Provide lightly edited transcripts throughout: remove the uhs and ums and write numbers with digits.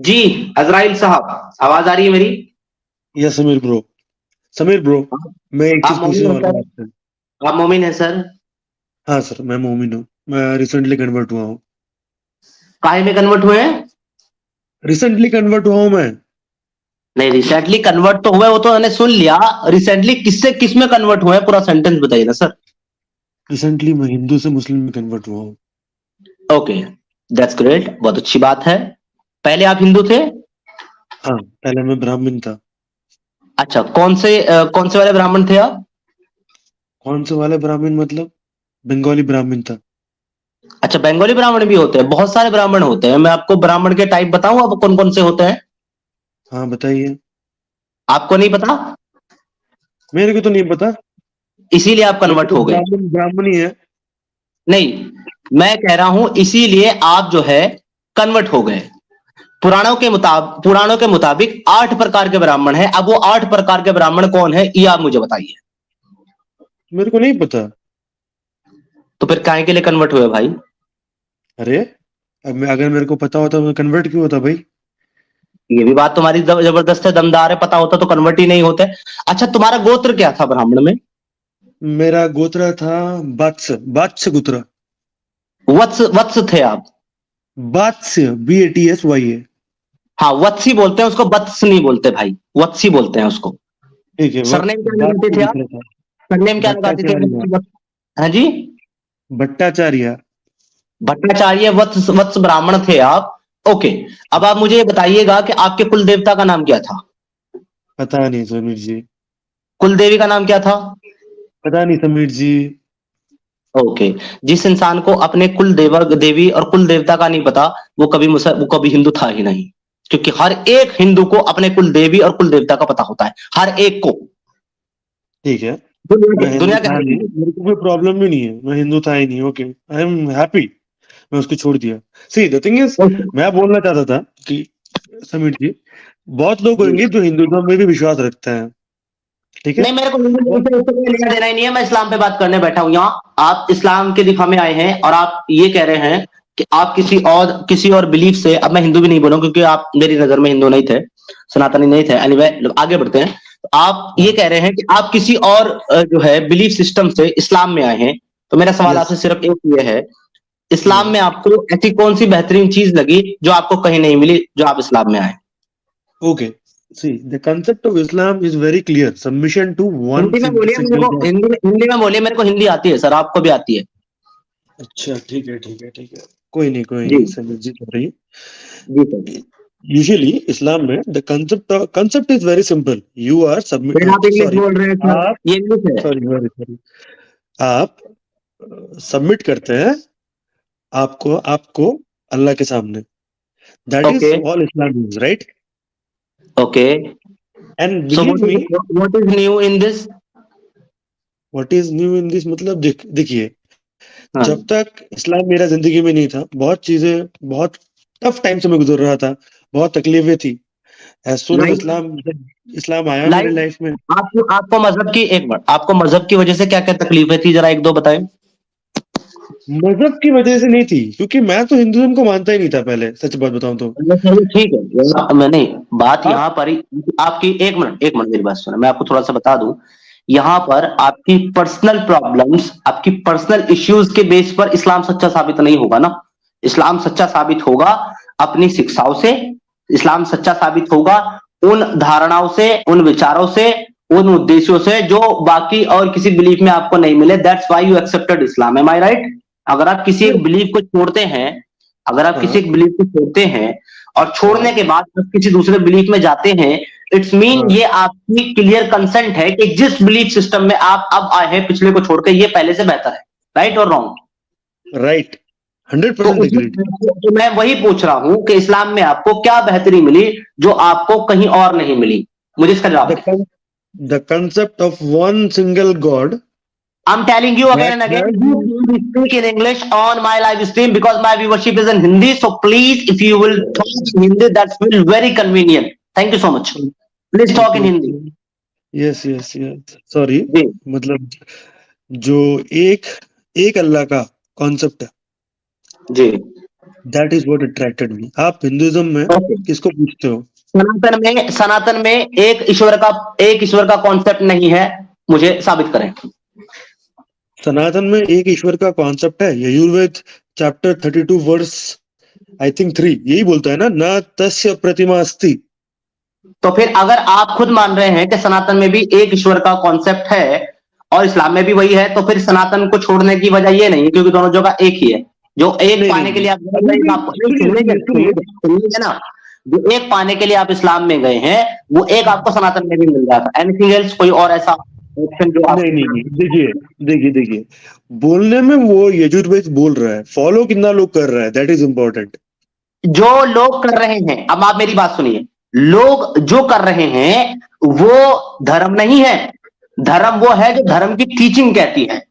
जी, अज़राइल साहब, आवाज आ रही है मेरी? यस समीर ब्रो, मैं एक आप चीज पूछने मोमिन हैं वाला सर? हूँ आपसे। आप मोमिन हैं सर? हाँ सर, मैं मोमिन हूँ। मैं रिसेंटली कन्वर्ट हुआ हूँ। काहे में कन्वर्ट हुए हैं? रिसेंटली कन्वर्ट हुआ हूँ मैं। नहीं, रिसेंटली कन्वर्ट तो हुए, वो तो मैंने सुन लिया। रिसेंटली किससे किस में कन्वर्ट हुए हैं, पूरा सेंटेंस बताइए ना सर। रिसेंटली मैं हिंदू से मुस्लिम में कन्वर्ट हुआ हूँ। ओके, दैट्स ग्रेट, बहुत अच्छी बात है। पहले आप हिंदू थे? हाँ, पहले मैं ब्राह्मण था। अच्छा, कौन से वाले ब्राह्मण थे आप? कौन से वाले ब्राह्मण मतलब? बंगाली ब्राह्मण था। अच्छा, बंगाली ब्राह्मण भी होते हैं, बहुत सारे ब्राह्मण होते हैं। मैं आपको ब्राह्मण के टाइप बताऊं अब कौन कौन से होते हैं? हाँ बताइए। आपको नहीं पता? मेरे को तो नहीं पता। इसीलिए आप मेरे को कन्वर्ट तो हो गए? ब्राह्मण ब्राह्मण ही है। नहीं, मैं कह रहा हूं इसीलिए आप जो है कन्वर्ट हो गए। पुराणों के मुताबिक 8 प्रकार के ब्राह्मण हैं। अब वो 8 प्रकार के ब्राह्मण कौन है, ये आप मुझे बताइए। मेरे को नहीं पता। तो फिर काहे के लिए कन्वर्ट हुए भाई? अरे, अगर मेरे को पता होता तो कन्वर्ट क्यों होता भाई? ये भी बात तुम्हारी जबरदस्त है, दमदार है। पता होता तो कन्वर्ट ही नहीं होते। अच्छा, तुम्हारा गोत्र क्या था ब्राह्मण में? मेरा गोत्र था बात्स बात्स गोत्र। वत्स वत्स थे आप? बात्स, BATSY है। हाँ, वत्सी बोलते हैं उसको, वत्स नहीं बोलते भाई, वत्सी बोलते हैं उसको। ठीक है, सरनेम क्या लगाते बात्स थे आप? गोत्र था। सरनेम क्या लगाते थे? भट्टाचार्य। हाँ जी? भट्टाचार्य। भट्टाचार्य, वत्स वत्स ब्राह्मण थे आप। ओके। अब आप मुझे ये बताइएगा कि आपके कुल देवता का नाम क्या था? पता नहीं समीर जी। कुल देवी का नाम क्या था? पता नहीं समीर जी। ओके। जिस इंसान को अपने कुल देवी और कुल देवता का नहीं पता, वो कभी हिंदू था ही नहीं। क्योंकि हर एक हिंदू को अपने कुल देवी और कुल देवता का पता होता है, हर एक को। ठीक है। मैं दुनिया हिंदू दुनिया था नहीं, के मेरे को कोई प्रॉब्लम भी नहीं है, मैं हिंदू था ही नहीं। Okay, I am happy. मैं उसको छोड़ दिया। सी द थिंग इज, मैं बोलना चाहता था कि समीर जी, बहुत लोग जी। होंगे जो हिंदुत्व में भी विश्वास रखते हैं। ठीक है। नहीं, मेरे को हिंदू धर्म और से उससे कोई लेना देना ही नहीं है। मैं इस्लाम पे बात करने बैठा हूं यहाँ। आप इस्लाम के दिखा में आए हैं और आप ये कह रहे हैं कि आप किसी और बिलीफ से, अब मैं हिंदू भी नहीं बोलूं क्योंकि आप मेरी नजर में हिंदू नहीं थे, सनातनी नहीं थे। एनीवे, आगे बढ़ते हैं। तो आप ये कह रहे हैं कि आप किसी और जो है बिलीफ सिस्टम से इस्लाम में आए हैं। तो मेरा सवाल यस आपसे सिर्फ एक ये है, इस्लाम में यस। आपको ऐसी कौन सी बेहतरीन चीज लगी जो आपको कहीं नहीं मिली, जो आप इस्लाम में आए? Okay, see the concept of Islam is very clear, submission to one Hindi में बोलिए मेरे सिंगल को, गॉड। हिंदी में बोलिए, मेरे को हिंदी आती है सर, आपको भी आती है। अच्छा ठीक है ठीक है ठीक है। कोई जी। नहीं समीर जी, कर रही जी सर। यूजुअली इस्लाम में the concept is very simple. You are फिर आप सबमिट, इंग्लिश सॉरी, बोल रहे हैं सर, आप, ये इंग्लिश है? सॉरी वेरी सॉरी, आप सबमिट करते हैं आपको आपको अल्लाह के सामने। That okay. Is all Islam is, right? Okay. And so believe me, what is new in this? What is new in this मतलब, देखिए, हाँ। जब तक इस्लाम मेरा जिंदगी में नहीं था, बहुत चीजें, बहुत टफ टाइम से मैं गुजर रहा था, बहुत तकलीफें थी। एज सुन एज लाइक इस्लाम, इस्लाम आया मेरे लाइक लाइफ में। आपको आपको मजहब की एक मिनट, आपको मजहब की वजह से क्या क्या तकलीफें थी, जरा एक दो बताएं। मजहब की वजह से नहीं थी, क्योंकि मैं तो हिंदुज्म को मानता ही नहीं था पहले, सच बात बताऊं तो। अच्छा, चलिए ठीक है। मैंने बात आप, यहाँ पर ही, आपकी एक मिनट मेरी बात सुने, मैं आपको थोड़ा सा बता दूं। यहाँ पर आपकी पर्सनल प्रॉब्लम्स, आपकी पर्सनल इश्यूज के बेस पर इस्लाम सच्चा साबित नहीं होगा ना। इस्लाम सच्चा साबित होगा अपनी शिक्षाओं से। इस्लाम सच्चा साबित होगा उन धारणाओं से, उन विचारों से, उन उद्देश्यों से जो बाकी और किसी बिलीफ में आपको नहीं मिले। That's why you accepted Islam, am I right? अगर आप किसी एक बिलीफ को छोड़ते हैं, अगर आप किसी हाँ एक बिलीफ को छोड़ते हैं और छोड़ने हाँ के बाद आप किसी दूसरे बिलीफ में जाते हैं, इट्स मीन हाँ, ये आपकी क्लियर कंसेंट है कि जिस बिलीफ सिस्टम में आप अब आए हैं पिछले को छोड़कर, ये पहले से बेहतर है। राइट और रॉन्ग? राइट, तो 100% एग्रीड। तो मैं वही पूछ रहा हूं कि इस्लाम में आपको क्या बेहतरी मिली जो आपको कहीं और नहीं मिली? मुझे इसका जवाब दें। The concept of one single God, I'm telling you again that and again, has, you will speak in English on my live stream because my viewership is in Hindi. So please, if you will talk in Hindi, that's will very convenient. Thank you so much. Please talk okay in Hindi. Okay, yes yes yes, sorry, जी। मतलब जो एक एक Allah का concept है, जी। That is what attracted me. आप Hinduism में Okay. किसको पूछते हो? सनातन में एक ईश्वर का कॉन्सेप्ट नहीं है, मुझे साबित करें। सनातन में एक ईश्वर का कॉन्सेप्ट है। Yajurveda chapter 32 verse I think 3 यही बोलता है ना, न तस्य प्रतिमा अस्ति। तो फिर अगर आप खुद मान रहे हैं कि सनातन में भी एक ईश्वर का कॉन्सेप्ट है और इस्लाम में भी वही है, तो फिर सनातन को छोड़ने की वजह ये नहीं है, क्योंकि दोनों जगह एक ही है। जो एक नहीं पाने नहीं के लिए आप सुनिए सुनिए, सुनिए ना, जो एक पाने के लिए आप इस्लाम में गए हैं, वो एक आपको सनातन में भी मिल रहा था। एनीथिंग एल्स, कोई और ऐसा ऑप्शन जो आप नहीं देखिए, बोलने में वो यजुर्वेद बोल रहा है, फॉलो कितना लोग कर रहा है, दैट इज इम्पोर्टेंट। जो लोग कर रहे हैं, अब आप मेरी बात सुनिए, लोग जो कर रहे हैं वो धर्म नहीं है। धर्म वो है जो धर्म की टीचिंग कहती है।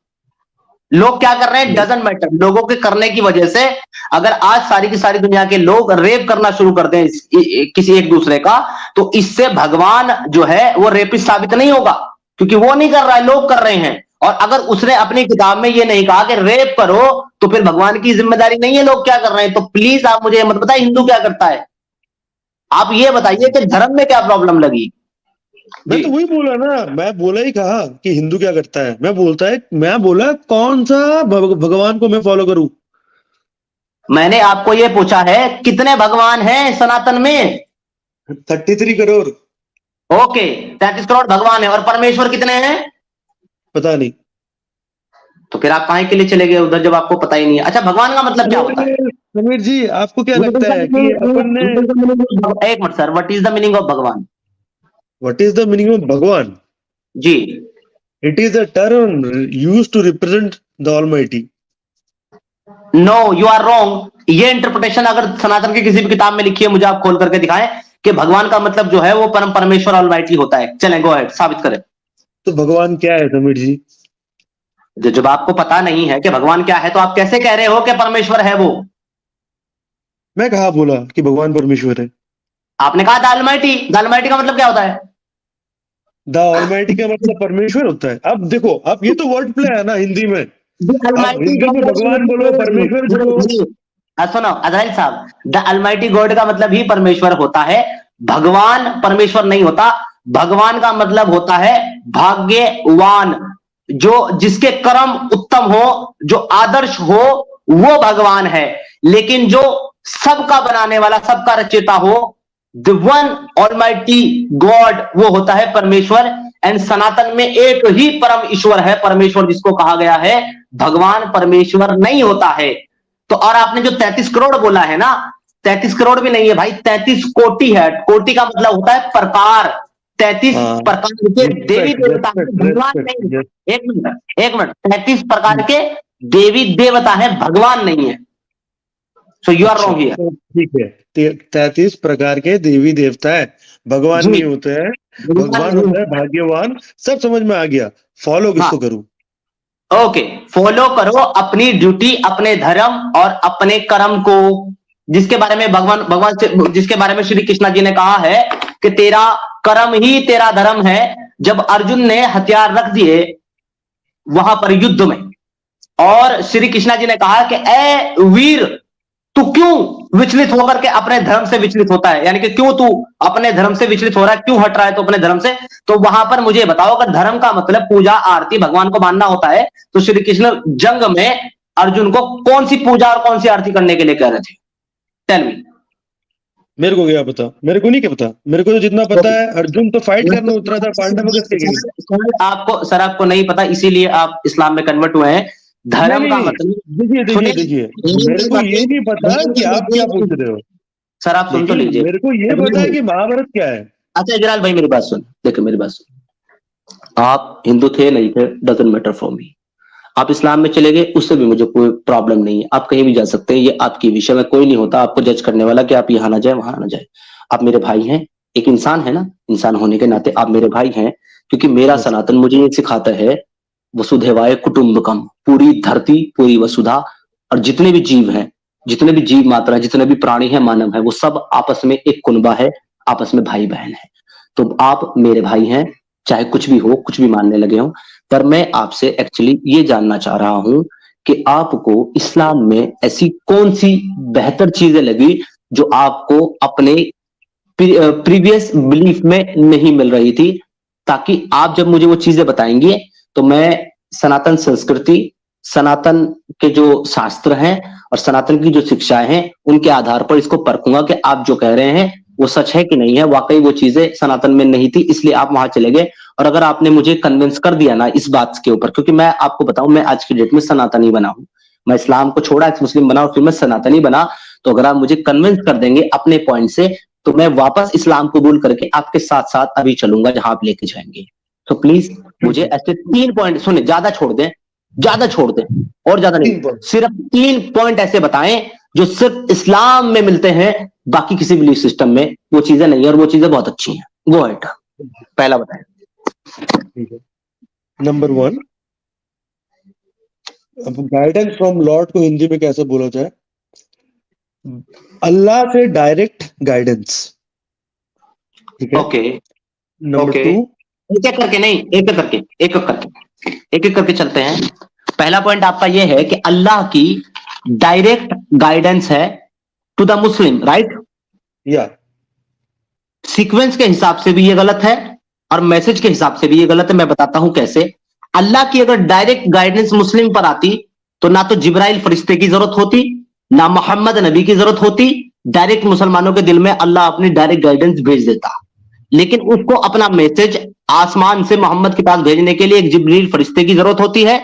लोग क्या कर रहे हैं डजंट मैटर। लोगों के करने की वजह से अगर आज सारी की सारी दुनिया के लोग रेप करना शुरू कर दें किसी एक दूसरे का, तो इससे भगवान जो है वो रेपिस्ट साबित नहीं होगा, क्योंकि वो नहीं कर रहा है, लोग कर रहे हैं। और अगर उसने अपनी किताब में ये नहीं कहा कि रेप करो, तो फिर भगवान की जिम्मेदारी नहीं है लोग क्या कर रहे हैं। तो प्लीज आप मुझे मत बताइए हिंदू क्या करता है, आप ये बताइए कि धर्म में क्या प्रॉब्लम लगी। मैं तो वही बोला ना, मैं बोला ही कहा कि हिंदू क्या करता है। मैं बोला कौन सा भगवान को मैं फॉलो करूं। मैंने आपको ये पूछा है कितने भगवान हैं सनातन में? 33 करोड़। ओके, 33 करोड़ भगवान है, और परमेश्वर कितने हैं? पता नहीं। तो फिर आप काहे के लिए चले गए उधर जब आपको पता ही नहीं है? अच्छा, भगवान का मतलब क्या होता है? समीर जी, आपको क्या लगता है कि अपन ने एक minute sir, what is the meaning of Bhagwan? What is the meaning of Bhagwan? जी, it is a term used to represent the almighty. No, you are wrong. ये इंटरप्रिटेशन अगर सनातन की किसी भी किताब में लिखी है, मुझे आप खोल करके दिखाएं कि भगवान का मतलब जो है वो परम परमेश्वर ऑलमाइटी होता है। चलें, गो अहेड, साबित करें। तो भगवान क्या है समीर जी? जब आपको पता नहीं है कि भगवान क्या है, तो आप कैसे कह रहे हो कि परमेश्वर है वो? मैं कहा बोला कि भगवान परमेश्वर है? आपने कहा द ऑलमाइटी। द ऑलमाइटी का मतलब क्या होता है? द ऑलमाइटी का मतलब परमेश्वर होता है। अब देखो, अब ये तो वर्ड प्ले है ना हिंदी में। अब हिंदी में भगवान बोलो, परमेश्वर बोलो। सुनो अजराइल साहब, द अलमाइटी गॉड का मतलब ही परमेश्वर होता है। भगवान परमेश्वर नहीं होता। भगवान का मतलब होता है भाग्यवान, जो जिसके कर्म उत्तम हो, जो आदर्श हो, वो भगवान है। लेकिन जो सबका बनाने वाला, सबका रचयिता हो, द वन ऑलमाइटी गॉड, वो होता है परमेश्वर। एंड सनातन में एक ही परम ईश्वर है, परमेश्वर, जिसको कहा गया है भगवान परमेश्वर नहीं होता है। तो और आपने जो 33 करोड़ बोला है ना, 33 करोड़ भी नहीं है भाई, 33 कोटि है। कोटि का मतलब होता है प्रकार। 33 प्रकार के देवी देवता है, भगवान नहीं। एक मिनट 33 प्रकार के देवी देवता है, भगवान नहीं है। So you are wrong here. ठीक है, 33 प्रकार के देवी देवता है, भगवान नहीं होते हैं। भगवान होता है भाग्यवान। सब समझ में आ गया। फॉलो किसको करूं? ओके, फॉलो करो अपनी ड्यूटी, अपने धर्म और अपने कर्म को, जिसके बारे में भगवान से, जिसके बारे में श्री कृष्ण जी ने कहा है कि तेरा कर्म ही तेरा धर्म है। जब अर्जुन ने हथियार रख दिए वहां पर युद्ध में, और श्री कृष्ण जी ने कहा कि ए वीर, तू क्यों विचलित होकर के अपने धर्म से विचलित होता है, यानी कि क्यों तू अपने धर्म से विचलित हो रहा है, क्यों हट रहा है तो अपने धर्म से। तो वहां पर मुझे बताओ, अगर धर्म का मतलब पूजा आरती भगवान को मानना होता है, तो श्री कृष्ण जंग में अर्जुन को कौन सी पूजा और कौन सी आरती करने के लिए कह रहे थे? Tell me. मेरे को क्या पता, मेरे को नहीं क्या पता। मेरे को तो जितना पता है, अर्जुन तो फाइट करने उतरा था पांडवों के लिए। आपको सर, आपको नहीं पता, इसीलिए आप इस्लाम में कन्वर्ट हुए हैं। धर्म का मतलब, देखिए, मेरे को ये नहीं पता कि आप क्या पूछ रहे हो। सर आप सुन तो लीजिए, मेरे को ये पता है कि महाभारत क्या है। अच्छा इजराइल भाई, मेरी बात सुन, देखो मेरी बात सुन। आप हिंदू थे नहीं थे, डजंट मैटर फॉर मी। आप इस्लाम में चले गए, उससे भी मुझे कोई प्रॉब्लम नहीं है। आप कहीं भी जा सकते हैं, ये आपकी विषय में कोई नहीं होता आपको जज करने वाला कि आप यहाँ ना जाए वहां ना जाए। आप मेरे भाई हैं, एक इंसान है ना, इंसान होने के नाते आप मेरे भाई हैं। क्योंकि मेरा सनातन मुझे ये सिखाता है, वसुधैवाय कुटुंबकम, पूरी धरती, पूरी वसुधा, और जितने भी जीव हैं, जितने भी जीव मात्रा, जितने भी प्राणी हैं, मानव है, वो सब आपस में एक कुनबा है, आपस में भाई बहन है। तो आप मेरे भाई हैं, चाहे कुछ भी हो, कुछ भी मानने लगे हो। पर मैं आपसे एक्चुअली ये जानना चाह रहा हूं कि आपको इस्लाम में ऐसी कौन सी बेहतर चीजें लगी जो आपको अपने प्रीवियस बिलीफ में नहीं मिल रही थी, ताकि आप जब मुझे वो चीजें बताएंगे तो मैं सनातन संस्कृति, सनातन के जो शास्त्र हैं और सनातन की जो शिक्षाएं हैं उनके आधार पर इसको परखूंगा कि आप जो कह रहे हैं वो सच है कि नहीं है, वाकई वो चीजें सनातन में नहीं थी इसलिए आप वहां चले गए। और अगर आपने मुझे कन्विंस कर दिया ना इस बात के ऊपर, क्योंकि मैं आपको बताऊं मैं आज की डेट में सनातनी बना हूं, मैं इस्लाम को छोड़ा एक्स मुस्लिम बना और फिर मैं सनातनी बना, तो अगर आप मुझे कन्विंस कर देंगे अपने पॉइंट से तो मैं वापस इस्लाम कबूल करके आपके साथ साथ अभी चलूंगा जहां आप लेके जाएंगे। तो प्लीज मुझे ऐसे 3 पॉइंट सुने, ज्यादा छोड़ दें, ज्यादा छोड़ दें और ज्यादा नहीं, सिर्फ 3 पॉइंट ऐसे बताएं जो सिर्फ इस्लाम में मिलते हैं, बाकी किसी बिलीफ सिस्टम में वो चीजें नहीं है और वो चीजें बहुत अच्छी हैं। गो अहेड, पहला बताएं। नंबर 1, अब गाइडेंस फ्रॉम लॉर्ड को हिंदी में कैसे बोला जाए? अल्लाह से डायरेक्ट गाइडेंस। ठीक है, ओके नंबर 2, एक एक करके नहीं, एक एक करके चलते हैं। पहला पॉइंट आपका यह है कि अल्लाह की डायरेक्ट गाइडेंस है टू द मुस्लिम, राइट? या सीक्वेंस के हिसाब से भी ये गलत है और मैसेज के हिसाब से भी ये गलत है। मैं बताता हूं कैसे। अल्लाह की अगर डायरेक्ट गाइडेंस मुस्लिम पर आती तो ना तो जिब्राइल फरिश्ते की जरूरत होती, ना मोहम्मद नबी की जरूरत होती, डायरेक्ट मुसलमानों के दिल में अल्लाह अपनी डायरेक्ट गाइडेंस भेज देता। लेकिन उसको अपना मैसेज आसमान से मोहम्मद के पास भेजने के लिए एक जिब्रील फरिश्ते की जरूरत होती है।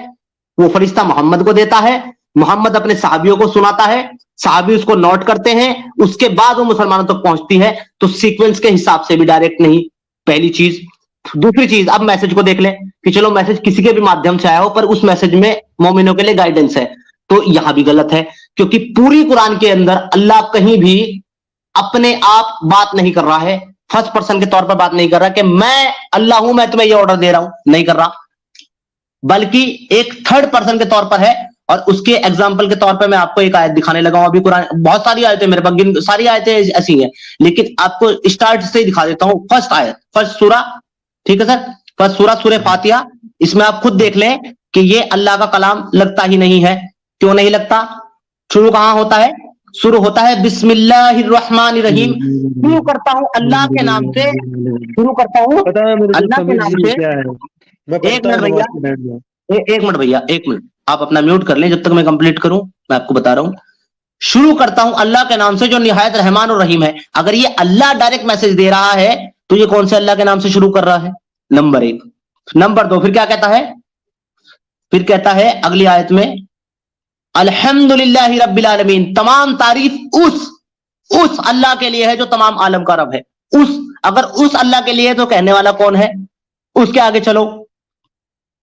वो फरिश्ता मोहम्मद को देता है, मोहम्मद अपने सहाबियों को सुनाता है, सहाबी उसको नोट करते हैं, उसके बाद वो मुसलमानों तक पहुंचती है। तो सीक्वेंस के हिसाब से भी डायरेक्ट नहीं, पहली चीज। दूसरी चीज, अब मैसेज को देख लें कि चलो मैसेज किसी के भी माध्यम से आया हो पर उस मैसेज में मोमिनों के लिए गाइडेंस है, तो यहां भी गलत है, क्योंकि पूरी कुरान के अंदर अल्लाह कहीं भी अपने आप बात नहीं कर रहा है, फर्स्ट पर्सन के तौर पर बात नहीं कर रहा कि मैं अल्लाह हूं, मैं तुम्हें ये ऑर्डर दे रहा हूं, नहीं कर रहा, बल्कि एक थर्ड पर्सन के तौर पर है। और उसके एग्जाम्पल के तौर पर मैं आपको एक आयत दिखाने लगा हूं। अभी कुरान बहुत सारी आयतें मेरे पास, सारी आयतें ऐसी हैं, लेकिन आपको स्टार्ट से ही दिखा देता हूं। फर्स्ट आयत, फर्स्ट सूरा, ठीक है सर, फर्स्ट सूरा सूरह फातिहा। इसमें आप खुद देख लें कि ये अल्लाह का कलाम लगता ही नहीं है। क्यों नहीं लगता? शुरू कहां होता है? शुरू होता है बिस्मिल्लाहिर्रहमानिर्रहीम। शुरू करता हूं अल्लाह के नाम से, शुरू करता हूं अल्लाह के नाम से। एक मिनट भैया, एक मिनट भैया, एक मिनट, आप अपना म्यूट कर लें जब तक मैं कंप्लीट करूं। मैं आपको बता रहा हूं, शुरू करता हूं अल्लाह के नाम से जो निहायत रहमान और रहीम है। अगर ये अल्लाह डायरेक्ट मैसेज दे रहा है तो ये कौन से अल्लाह के नाम से शुरू कर रहा है? नंबर 1। नंबर 2, फिर क्या कहता है? फिर कहता है अगली आयत में, अल्हम्दुलिल्लाहि रब्बिल आलमीन, तमाम तारीफ उस अल्लाह के लिए है जो तमाम आलम का रब है। अगर उस अल्लाह के लिए तो कहने वाला कौन है? उसके आगे चलो,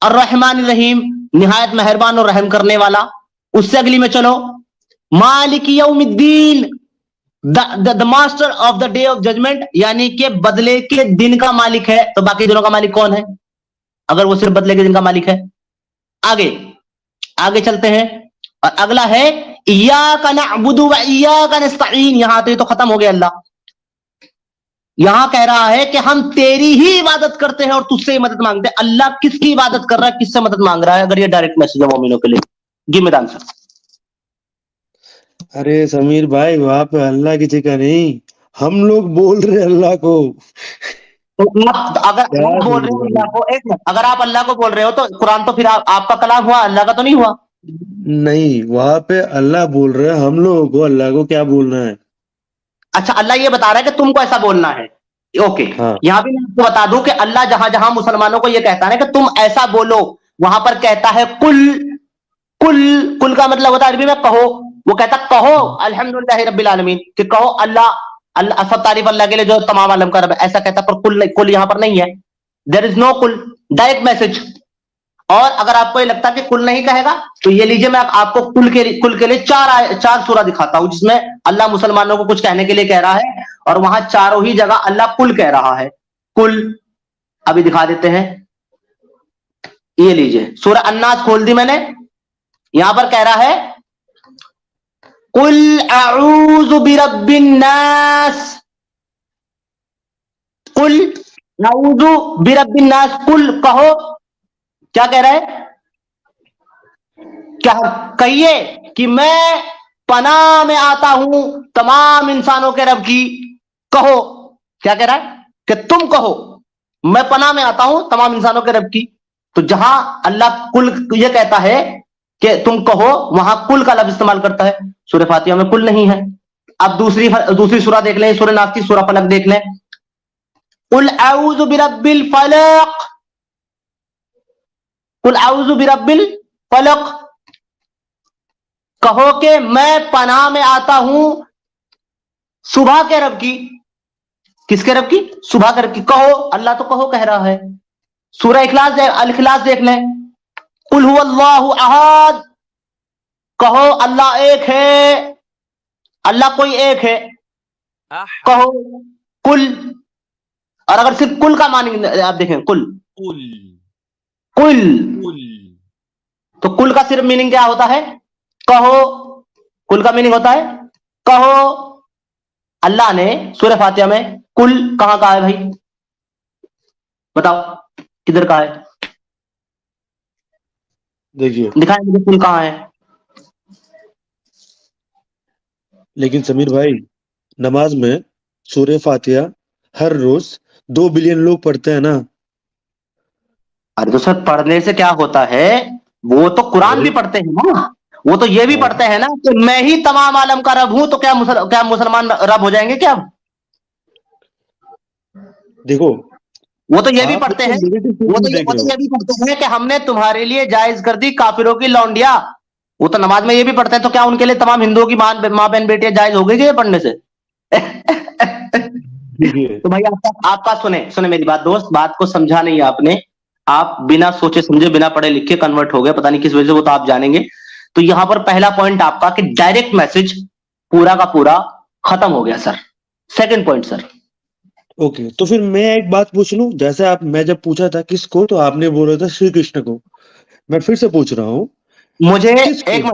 अर्रहमान रहीम, निहायत मेहरबान और रहम करने वाला। उससे अगली में चलो, मालिक यौमिद्दीन, the master of the day of judgment, यानी कि बदले के दिन का मालिक है। तो बाकी दिनों का मालिक कौन है अगर वो सिर्फ बदले के दिन का मालिक है? आगे चलते हैं और अगला है इय्याका नअबुदु व इय्याका नस्तईन। यहां तो खत्म हो गया। अल्लाह यहां कह रहा है कि हम तेरी ही इबादत करते हैं और तुझसे ही मदद मांगते हैं। अल्लाह किसकी इबादत कर रहा है, किससे मदद मांग रहा है? अगर ये डायरेक्ट मैसेज है मोमिनों के लिए, गिव मी द आंसर। अरे समीर भाई, वहां पे अल्लाह की जगह नहीं, हम लोग बोल रहे अल्लाह को। तो आप अगर आप बोल रहे हो अल्लाह को, एक मिनट, अगर आप अल्लाह को बोल रहे हो तो कुरान तो फिर आपका कलाम हुआ, अल्लाह का तो नहीं हुआ। नहीं, वहां पे अल्लाह बोल रहे हैं, हम लोगों को अल्लाह को क्या बोलना है? अच्छा, अल्लाह ये बता रहा है कि तुमको ऐसा बोलना है। ओके, हाँ। यहां भी मैं आपको बता दूं कि अल्लाह जहां जहां मुसलमानों को यह कहता है कि तुम ऐसा बोलो, वहां पर कहता है कुल। कुल का मतलब होता है अरबी में कहो। वो कहता कहो अल्हम्दुलिल्लाहि रब्बिल आलमीन, कि कहो अल्लाह सब तारीफ अल्लाह के लिए जो तमाम आलम का रब है, ऐसा कहता। पर कुल यहां पर नहीं है, देयर इज नो कुल, डायरेक्ट मैसेज। और अगर आपको ये लगता है कि कुल नहीं कहेगा तो ये लीजिए, मैं आपको कुल के लिए चार सूरा दिखाता हूं जिसमें अल्लाह मुसलमानों को कुछ कहने के लिए कह रहा है और वहां चारों ही जगह अल्लाह कुल कह रहा है। कुल अभी दिखा देते हैं। ये लीजिए, सूरा अन्नास खोल दी मैंने, यहां पर कह रहा है कुल अऊज़ु बिरब्बिन नास, कुल अऊज़ु बिरब्बिन नास, कुल कहो। क्या कह रहा है? क्या कहिए कि मैं पनाह में आता हूं तमाम इंसानों के रब की। कहो, क्या कह रहा है कि तुम कहो मैं पनाह में आता हूं तमाम इंसानों के रब की। तो जहां अल्लाह कुल ये कहता है कि तुम कहो, वहां कुल का लफ्ज इस्तेमाल करता है। सूरह फातिहा में कुल नहीं है। अब दूसरी सूरह देख लें, सूरह नास की सूरह फलक देख लें। कुल औज़ु बिरब्बिल फलक, कुल औज़ु बिरब्बिल फलक, कहो कि मैं पनाह में आता हूं सुबह के रब की। किसके रब की? सुबह के रब की। कहो, अल्लाह तो कहो कह रहा है। सूरह इखलास अल इखलास देख लें। कुल हुवल्लाहु अहद, कहो अल्लाह एक है, अल्लाह कोई एक है। कहो कुल। और अगर सिर्फ कुल का मानिंग आप देखें, कुल कुल, तो कुल का सिर्फ मीनिंग क्या होता है? कहो। कुल का मीनिंग होता है कहो। अल्लाह ने सूरह फातिहा में कुल कहां कहा है भाई? बताओ किधर कहा है? देखिए, दिखाएं मुझे कुल कहां है। लेकिन समीर भाई, नमाज में सूरह फातिहा हर रोज 2 बिलियन लोग पढ़ते हैं ना। अरे तो सर, पढ़ने से क्या होता है? वो तो कुरान भी पढ़ते हैं ना। वो तो ये भी पढ़ते हैं ना कि मैं ही तमाम आलम का रब हूं। तो क्या मुसलमान रब हो जाएंगे क्या? देखो, वो तो ये भी आप पढ़ते हैं, negative वो तो देख रहे हो। ये भी पढ़ते हैं कि हमने तुम्हारे लिए जायज कर दी काफिरों की लौंडिया। वो तो नमाज में ये भी पढ़ते हैं। तो क्या उनके लिए तमाम हिंदुओं की मां बहन बेटियां जायज हो गई क्या ये पढ़ने से? देखिए, तो भाई आपका सुने मेरी बात दोस्त, बात को समझा नहीं आपने। आप बिना सोचे समझे, बिना पढ़े लिखे कन्वर्ट हो गए, पता नहीं किस वजह से, वो तो आप जानेंगे। तो यहां पर पहला पॉइंट आपका कि डायरेक्ट मैसेज पूरा का पूरा खत्म हो गया sir. Second point sir, okay, तो फिर मैं एक बात पूछ लूं। जैसे मैं जब पूछा था किसको, तो आपने बोला था श्री कृष्ण को। मैं फिर से पूछ रहा हूँ, मुझे किसको? एक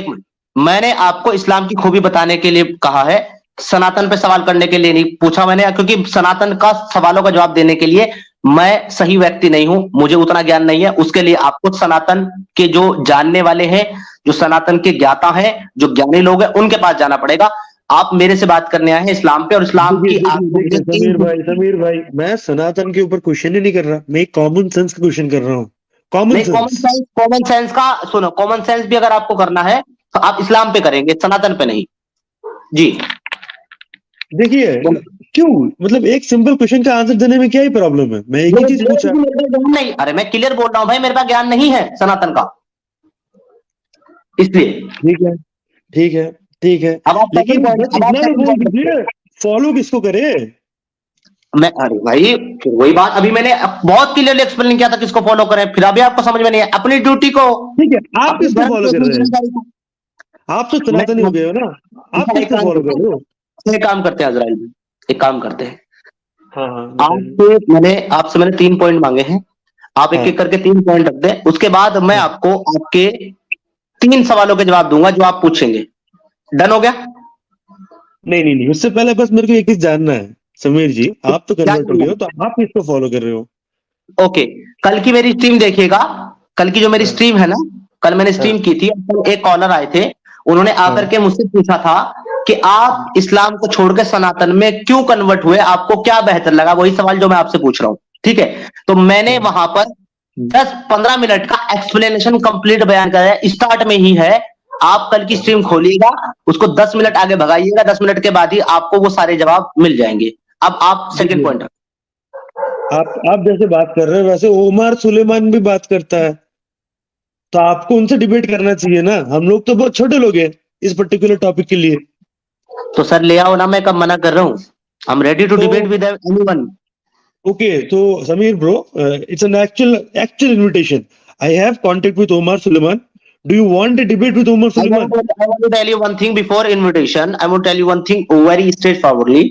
मिनट, मैंने आपको इस्लाम की खूबी बताने के लिए कहा है, सनातन पे सवाल करने के लिए नहीं पूछा मैंने। क्योंकि सनातन का सवालों का जवाब देने के लिए मैं सही व्यक्ति नहीं हूं, मुझे उतना ज्ञान नहीं है। उसके लिए आपको सनातन के जो जानने वाले हैं, जो सनातन के ज्ञाता हैं, जो ज्ञानी लोग हैं, उनके पास जाना पड़ेगा। आप मेरे से बात करने आए हैं इस्लाम पे, और इस्लाम की समीर भाई, मैं सनातन के ऊपर क्वेश्चन ही नहीं कर रहा। मैं एक कॉमन सेंस का क्वेश्चन कर रहा हूँ। कॉमन सेंस का सुनो। कॉमन सेंस भी अगर आपको करना है तो आप इस्लाम पे करेंगे, सनातन पे नहीं। जी देखिए, क्यों? मतलब एक सिंपल क्वेश्चन का आंसर देने में क्या ही प्रॉब्लम है? मैं एक ही चीज पूछा। नहीं, अरे मैं क्लियर बोल रहा हूं भाई, मेरे पास ज्ञान नहीं है सनातन का, इसलिए। ठीक है। अब आप लेकिन फॉलो किसको करे? मैं, अरे भाई वही बात अभी मैंने बहुत क्लियरली एक्सप्लेन किया था किसको फॉलो करें, फिर अभी आपको समझ में नहीं है अपनी ड्यूटी को। ठीक है, आप किसको फॉलो कर रहे हैं? आप तो सनातनी हो गए हो ना, आप किसको फॉलो कर रहे हो? एक काम करते हैं अजराइल जी, एक काम करते हैं। हाँ, आपसे मैंने 3 पॉइंट मांगे हैं, आप एक एक करके 3 पॉइंट रख दें। उसके बाद मैं आपको आपके 3 सवालों के जवाब दूंगा जो आप पूछेंगे। डन हो गया? नहीं, उससे पहले बस मेरे को एक चीज जानना है समीर जी। आप तो कन्वर्ट हो गए हो, तो आप किसको फॉलो कर रहे हो? ओके, कल की मेरी स्ट्रीम देखिएगा। कल की जो मेरी स्ट्रीम है ना, कल मैंने स्ट्रीम की थी। एक कॉलर आए थे, उन्होंने आकर के मुझसे पूछा था कि आप इस्लाम को छोड़ के सनातन में क्यों कन्वर्ट हुए, आपको क्या बेहतर लगा। वही सवाल जो मैं आपसे पूछ रहा हूं, ठीक है? तो मैंने वहां पर 10-15 मिनट का एक्सप्लेनेशन कंप्लीट बयान कराया, स्टार्ट में ही है। आप कल की स्ट्रीम खोलिएगा, उसको 10 मिनट आगे भगाइएगा, 10 मिनट के बाद ही आपको वो सारे जवाब मिल जाएंगे। अब आप सेकंड पॉइंट, आप जैसे बात कर रहे हो वैसे उमर सुलेमान भी बात करता है, तो आपको उनसे डिबेट करना चाहिए ना। हम लोग तो बहुत छोटे लोग हैं इस पर्टिकुलर टॉपिक के लिए। तो सर ले आओ ना, मैं कब मना कर रहा हूँ। I am ready to debate with anyone. Okay, तो Sameer bro, it's an actual invitation. I have contact with Umar Suleman. Do you want a debate with Umar Suleiman? I want to tell you one thing before invitation. I want to tell you one thing very straightforwardly.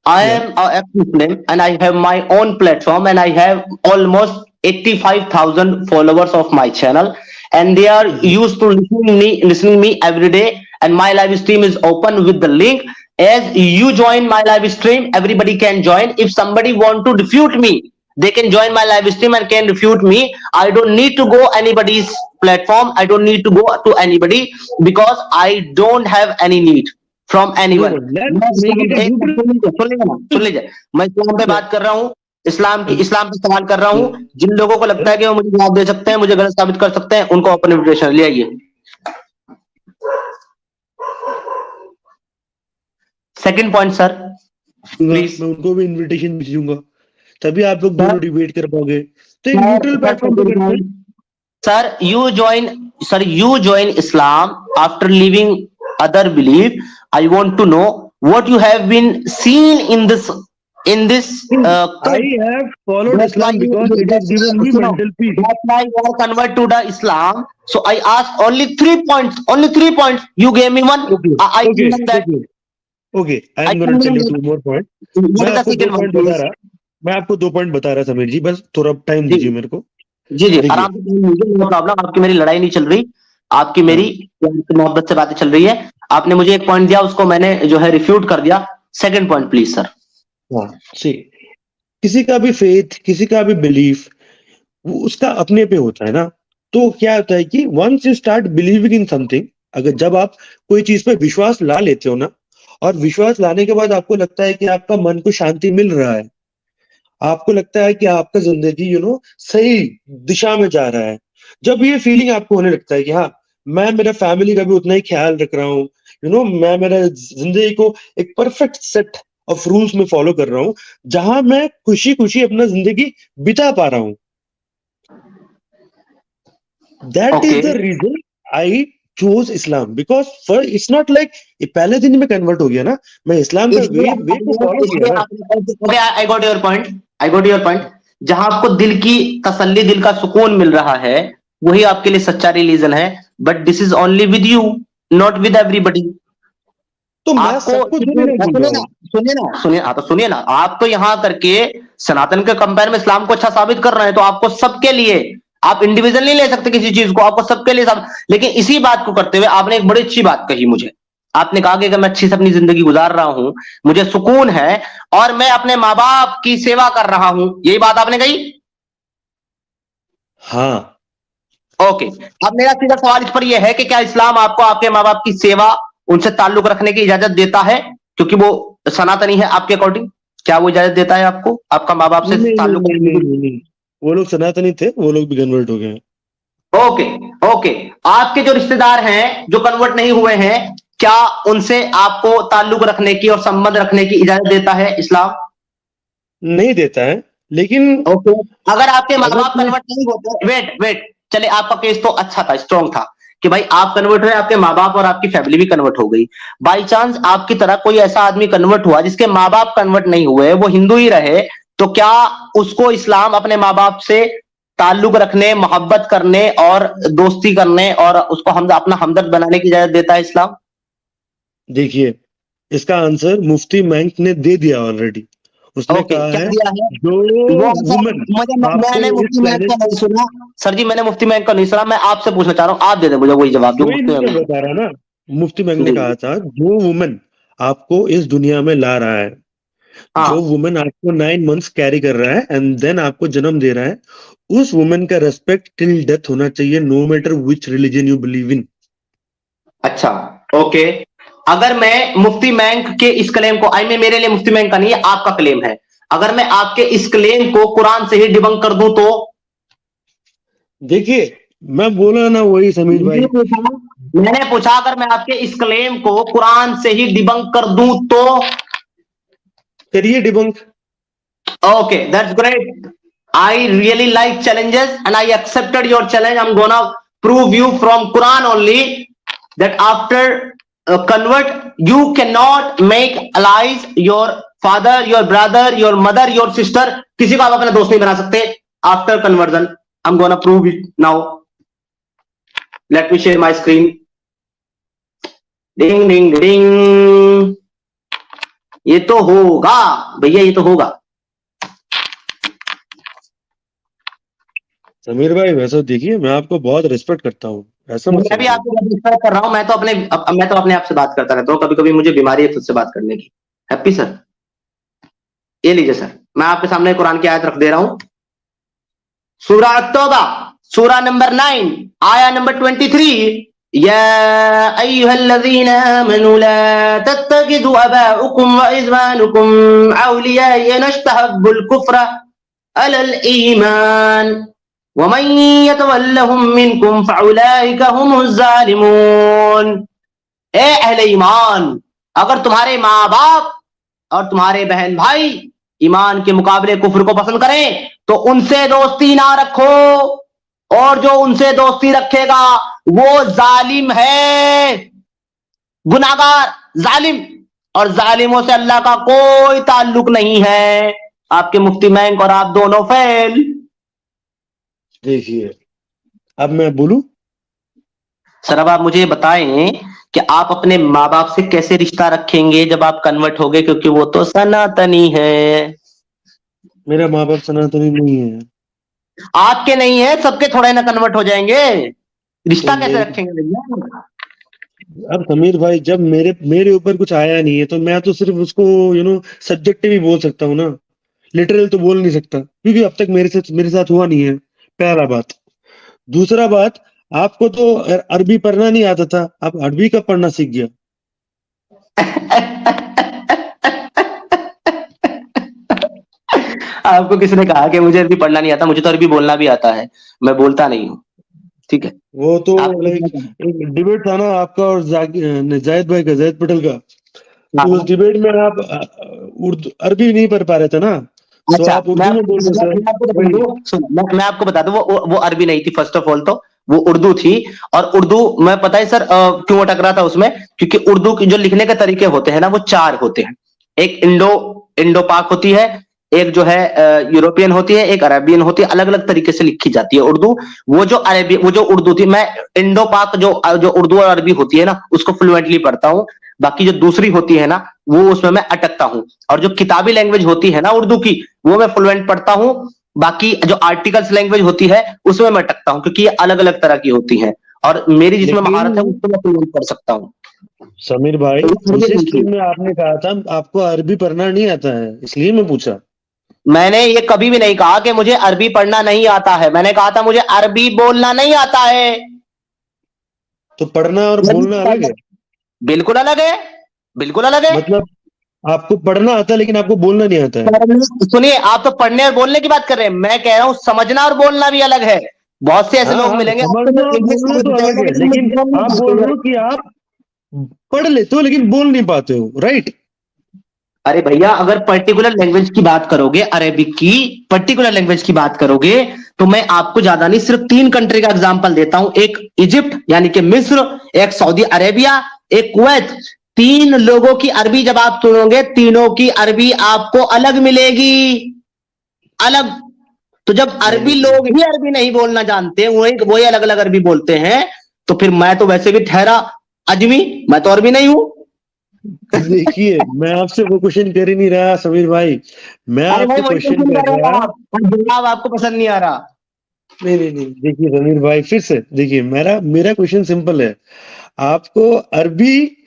I am a ex-Muslim and I have my own platform and I have almost 85,000 followers of my channel, and they are used to listening me every day. And my live stream is open with the link. As you join my live stream, everybody can join. If somebody want to refute me, they can join my live stream and can refute me. I don't need to go anybody's platform. I don't need to go to anybody because I don't have any need from anyone. सुन लीजिए, मैं इस्लाम पे बात कर रहा हूँ, इस्लाम पे सवाल कर रहा हूँ. जिन लोगों को लगता है कि वो मुझे जवाब दे सकते हैं, मुझे गलत साबित कर सकते हैं, उनको ओपन इन्विटेशन ले आइए. Second point sir, please. मैं उनको भी इनविटेशन भेजूंगा, तभी आप लोग दोनों डिबेट कर पाओगे. तो एक न्यूट्रल प्लेटफॉर्म पे करते हैं. Sir you join Islam after leaving other belief. I want to know what you have been seen in this I have followed Islam because it has given me mental peace. That's why you are convert to the Islam. So I asked only 3 points. You gave me one. I think that. Okay, I am going to tell you 2 more points. मैं आपको 2 point बता रहा समीर जी, बस थोड़ा time दीजिए मेरे को. जी आराम से, नो प्रॉब्लम. आपकी मेरी लड़ाई नहीं चल रही, आपकी मेरी मोहब्बत से बातें चल रही है. आपने मुझे एक पॉइंट दिया, उसको मैंने जो है रिफ्यूट कर दिया. Second point please sir. किसी का भी फेथ, किसी का भी बिलीफ, उसका अपने पे होता है ना. तो क्या होता है कि once you start believing in something, अगर जब आप कोई चीज पे विश्वास ला लेते हो ना, और विश्वास लाने के बाद आपको लगता है कि आपका मन को शांति मिल रहा है, आपको लगता है कि आपका जिंदगी सही दिशा में जा रहा है, जब ये फीलिंग आपको होने लगता है कि हाँ, मैं मेरा फैमिली का भी उतना ही ख्याल रख रहा हूँ, मैं मेरा जिंदगी को एक परफेक्ट सेट ऑफ रूल्स में फॉलो कर रहा हूँ, जहां मैं खुशी खुशी अपना जिंदगी बिता पा रहा हूँ. That is the reason I choose Islam, because for it's not like पहले दिन में कन्वर्ट हो गया ना, मैं इस्लाम का वे को फॉलो किया. I got your point. जहां आपको दिल की तसल्ली, दिल का सुकून मिल रहा है, वही आपके लिए सच्चा रिलीजन है. But this is only with you, not with everybody. तो सुनिए ना, आप तो यहाँ करके सनातन के कंपेयर में इस्लाम को अच्छा साबित कर रहे हैं, तो आपको सबके लिए, आप इंडिविजुअल नहीं ले सकते किसी चीज को, आपको सबके लिए सब. लेकिन इसी बात को करते हुए आपने एक बड़ी अच्छी बात कही मुझे. आपने कहा कि मैं अच्छी से अपनी जिंदगी गुजार रहा हूं, मुझे सुकून है और मैं अपने माँ बाप की सेवा कर रहा हूं. यही बात आपने कही. हाँ, ओके. अब मेरा सीधा सवाल इस पर यह है कि क्या इस्लाम आपको आपके माँ बाप की सेवा, उनसे ताल्लुक रखने की इजाजत देता है, क्योंकि वो सनातनी है आपके अकॉर्डिंग? क्या वो इजाजत देता है आपको आपका माँ बाप से ताल्लुक? नहीं, वो लोग सनातनी थे, वो लोग भी कन्वर्ट हो गए. ओके. आपके जो रिश्तेदार हैं जो कन्वर्ट नहीं हुए हैं, क्या उनसे आपको ताल्लुक रखने की और संबंध रखने की इजाजत देता है इस्लाम? नहीं देता है. लेकिन अगर आपके माँ बाप कन्वर्ट नहीं होते, वेट, चले, आपका केस तो अच्छा था, स्ट्रॉन्ग था कि भाई आप कन्वर्ट हुए, आपके माँ बाप और आपकी फैमिली भी कन्वर्ट हो गई. बाई चांस आपकी तरह कोई ऐसा आदमी कन्वर्ट हुआ जिसके माँ बाप कन्वर्ट नहीं हुए, वो हिंदू ही रहे, तो क्या उसको इस्लाम अपने माँ बाप से ताल्लुक रखने, मोहब्बत करने और दोस्ती करने और उसको अपना हमदर्द बनाने की इजाजत देता है इस्लाम? देखिए, इसका आंसर मुफ्ती मैंक ने दे दिया ऑलरेडी. उसने कहा है जो वुमन, मैंने मुफ्ती मैंक का नहीं सुना सर जी, मैंने मुफ्ती मैंक का नहीं सुना. मैं आपसे पूछना चाह रहा हूँ, आप दे दें मुझे वही जवाब जो मुफ्ती मैंक बता रहा ना. मुफ्ती मैंक ने कहा था, जो वुमन आपको इस दुनिया में ला रहा है, जो वुमन आपको 9 months कैरी कर रहा है एंड देन आपको जन्म दे रहा है, उस वुमन का रेस्पेक्ट टिल डेथ होना चाहिए, no matter which religion you believe in. अच्छा, ओके. अगर मैं मुफ्ती मैंक के इस क्लेम को, मेरे लिए मुफ्ती मैंक का नहीं है, आपका क्लेम है, अगर मैं आपके इस क्लेम को कुरान से ही डिबंक कर दूं तो? देखिए, मैं बोला ना वही समीर भाई, मैंने पूछा अगर मैं आपके इस क्लेम को कुरान से ही डिबंक कर दूं तो? करिए debunk. Okay, that's great. I really like challenges and I accepted your challenge. I'm gonna prove you from Quran only that after convert you cannot make allies your father, your brother, your mother, your sister. किसी को आप अपना दोस्त नहीं बना सकते after conversion. I'm gonna prove it now. Let me share my screen. Ding ding ding. ये तो होगा भैया, ये तो होगा. समीर भाई, वैसे देखिए, मैं आपको बहुत रिस्पेक्ट करता हूँ, ऐसा मत. मैं भी आपको रिस्पेक्ट कर रहा हूँ. मैं तो अपने आप से बात करता रहता हूँ, कभी कभी मुझे बीमारी है खुद से बात करने की. हैप्पी सर, ये लीजिए सर, मैं आपके सामने कुरान की आयत रख दे रहा हूं, सूरा अत्तौबा, सूरा नंबर 9, आया नंबर 23। या अय्युहल्लज़ीना आमनू ला तत्तखिज़ू अबाअकुम व इज़वानुकुम औलिया यनस्तहब्बुल कुफ्र अलल ईमान व मन यतवल्लहुम मिनकुम फउलाइका हुमुज़ ज़ालिमून। ए अहले ईमान, अगर तुम्हारे माँ बाप और तुम्हारे बहन भाई ईमान के मुकाबले कुफ्र को पसंद करें तो उनसे दोस्ती ना रखो, और जो उनसे दोस्ती रखेगा वो जालिम है, गुनाहगार, जालिम, और जालिमों से अल्लाह का कोई ताल्लुक नहीं है। आपके मुफ्ती बैंक और आप दोनों फेल। देखिए, अब मैं बोलूं? सर अब आप मुझे बताएं कि आप अपने माँ बाप से कैसे रिश्ता रखेंगे जब आप कन्वर्ट होगे, क्योंकि वो तो सनातनी है। मेरा माँ बाप सनातनी नहीं है। आपके नहीं है, सबके थोड़े ना कन्वर्ट हो जाएंगे, रिश्ता तो कैसे रखेंगे भैया? अब समीर भाई, जब मेरे मेरे ऊपर कुछ आया नहीं है तो मैं तो सिर्फ उसको सब्जेक्टिव ही बोल सकता हूँ ना, लिटरल तो बोल नहीं सकता, क्योंकि अब तक मेरे साथ हुआ नहीं है, पहला बात। दूसरा बात, आपको तो अरबी पढ़ना नहीं आता था, आप अरबी कब पढ़ना सीख गया? आपको किसने कहा कि मुझे अरबी पढ़ना नहीं आता? मुझे तो अरबी बोलना भी आता है, मैं बोलता नहीं हूँ, ठीक है। वो तो आपको लाइक एक डिबेट था ना आपका और जायद भाई का, जायद पटेल का। तो उस हाँ, डिबेट में आप उर्दू अरबी नहीं पढ़ पा रहे थे ना, तो अच्छा, आप उर्दू में बोल रहे थे। मैं आपको बता वही दूं, सुनो, मैं आपको बता दूं, वो अरबी नहीं थी, फर्स्ट ऑफ ऑल तो वो उर्दू थी। और उर्दू मैं पता है सर क्यों अटक रहा था उसमें, क्योंकि उर्दू की जो लिखने के तरीके होते हैं ना वो 4 होते हैं। एक इंडो पाक होती है, एक जो है यूरोपियन होती है, एक अरेबियन होती है, अलग अलग तरीके से लिखी जाती है उर्दू। वो जो उर्दू थी, मैं इंडो पाक जो उर्दू और अरबी होती है ना उसको फ्लुएंटली पढ़ता हूँ। बाकी जो दूसरी होती है ना वो उसमें मैं अटकता हूँ। और जो किताबी लैंग्वेज होती है ना उर्दू की, वो मैं फ्लुएंट पढ़ता हूँ। बाकी जो आर्टिकल्स लैंग्वेज होती है उसमें मैं अटकता हूँ, क्योंकि ये अलग अलग तरह की होती है, और मेरी जिसमें महारत है लेकिन उसको मैं फ्लुएंट पढ़ सकता हूँ। समीर भाई, तो ये इसी नहीं थी। स्ट्रीम में आपने कहा था आपको अरबी पढ़ना नहीं आता है, इसलिए मैं पूछा। मैंने ये कभी भी नहीं कहा कि मुझे अरबी पढ़ना नहीं आता है, मैंने कहा था मुझे अरबी बोलना नहीं आता है। तो पढ़ना और बोलना अलग है। बिल्कुल अलग है, बिल्कुल अलग है। मतलब आपको पढ़ना आता है लेकिन आपको बोलना नहीं आता है। सुनिए, आप तो पढ़ने और बोलने की बात कर रहे हैं, मैं कह रहा हूं समझना और बोलना भी अलग है। बहुत से ऐसे हाँ लोग हाँ, मिलेंगे आपको समझना जो और इंग्लिश बोलना तो समझते अलग हैं है, लेकिन लेकिन बोल नहीं आप बोल पाते रहे हैं। हो कि आप पढ़ लेते हो लेकिन बोल नहीं पाते हो, राइट? अरे भैया, अगर पर्टिकुलर लैंग्वेज की बात करोगे, अरेबिक की पर्टिकुलर लैंग्वेज की बात करोगे, तो मैं आपको ज्यादा नहीं सिर्फ 3 कंट्री का एग्जांपल देता हूं। एक इजिप्ट यानी कि मिस्र, एक सऊदी अरेबिया, एक कुवैत। 3 लोगों की अरबी जब आप सुनोगे, तीनों की अरबी आपको अलग मिलेगी, अलग। तो जब अरबी नहीं, लोग ही अरबी नहीं बोलना जानते, वही अलग अलग अरबी बोलते हैं, तो फिर मैं तो वैसे भी ठहरा अजमी, मैं तो अरबी नहीं हूं। देखिए, मैं आपसे वो क्वेश्चन कर ही नहीं रहा समीर भाई, मैं अरे भाई आपसे वही क्वेश्चन क्वेश्चन कर कर रहे रहा। हो आप, और जवाब आपको पसंद नहीं आ रहा। नहीं नहीं नहीं, देखिए समीर भाई, फिर से देखिए, मेरा मेरा क्वेश्चन सिंपल है। आपको अरबी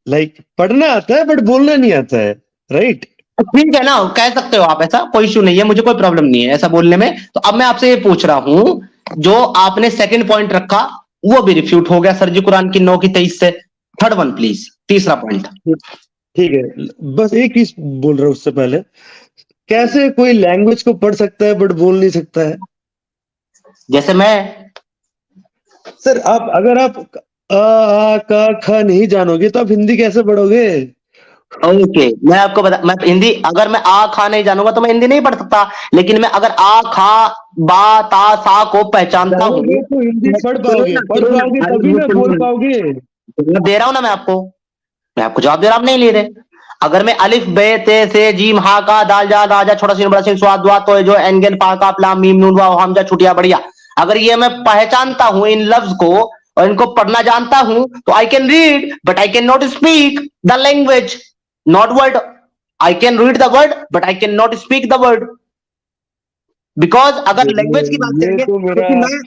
लाइक पढ़ना आता है बट बोलना नहीं आता है, राइट? ठीक है ना, कह सकते हो आप, ऐसा कोई इशू नहीं है, मुझे कोई प्रॉब्लम नहीं है ऐसा बोलने में। तो अब मैं आपसे ये पूछ रहा हूं, जो आपने सेकंड पॉइंट रखा वो भी रिफ्यूट हो गया सर जी कुरान की 9 की 23 से। थर्ड वन प्लीज, तीसरा पॉइंट। ठीक है, बस एक चीज बोल रहा हूँ उससे पहले, कैसे कोई लैंग्वेज को पढ़ सकता है बट बोल नहीं सकता है? जैसे मैं, सर आप अगर आप आ का ख नहीं जानोगे तो आप हिंदी कैसे पढ़ोगे? ओके, मैं आपको बता, मैं हिंदी, अगर मैं आ खा नहीं जानूंगा तो मैं हिंदी नहीं पढ़ सकता। लेकिन मैं अगर आ खा बा ता सा को पहचानता हूँ, जानोगे तो हिंदी सुनो ना, पढ़ सुनो ना, पाओगे अरे तभी सुनो, ना सुनो बोल ना। पाओगे। जवाब दे रहा हूं ना मैं आपको जवाब दे रहा हूं, आप नहीं ले रहे। अगर मैं अलिफ बे ते से जीम हा का दाल जा दाजा छोटा सीन बड़ा सीन स्वाद दुआ तो जो एनगेन पा का प्लाम मीम नून वाव हमजा छुटिया बढ़िया, अगर ये मैं पहचानता हूं इन लफ्ज को और इनको पढ़ना जानता हूं, तो I can read but I can not speak the language, not word. I can read the word but I can not speak the word. Because अगर देखिए, लैंग्वेज की बात ये करेंगे, तो मेरा क्योंकि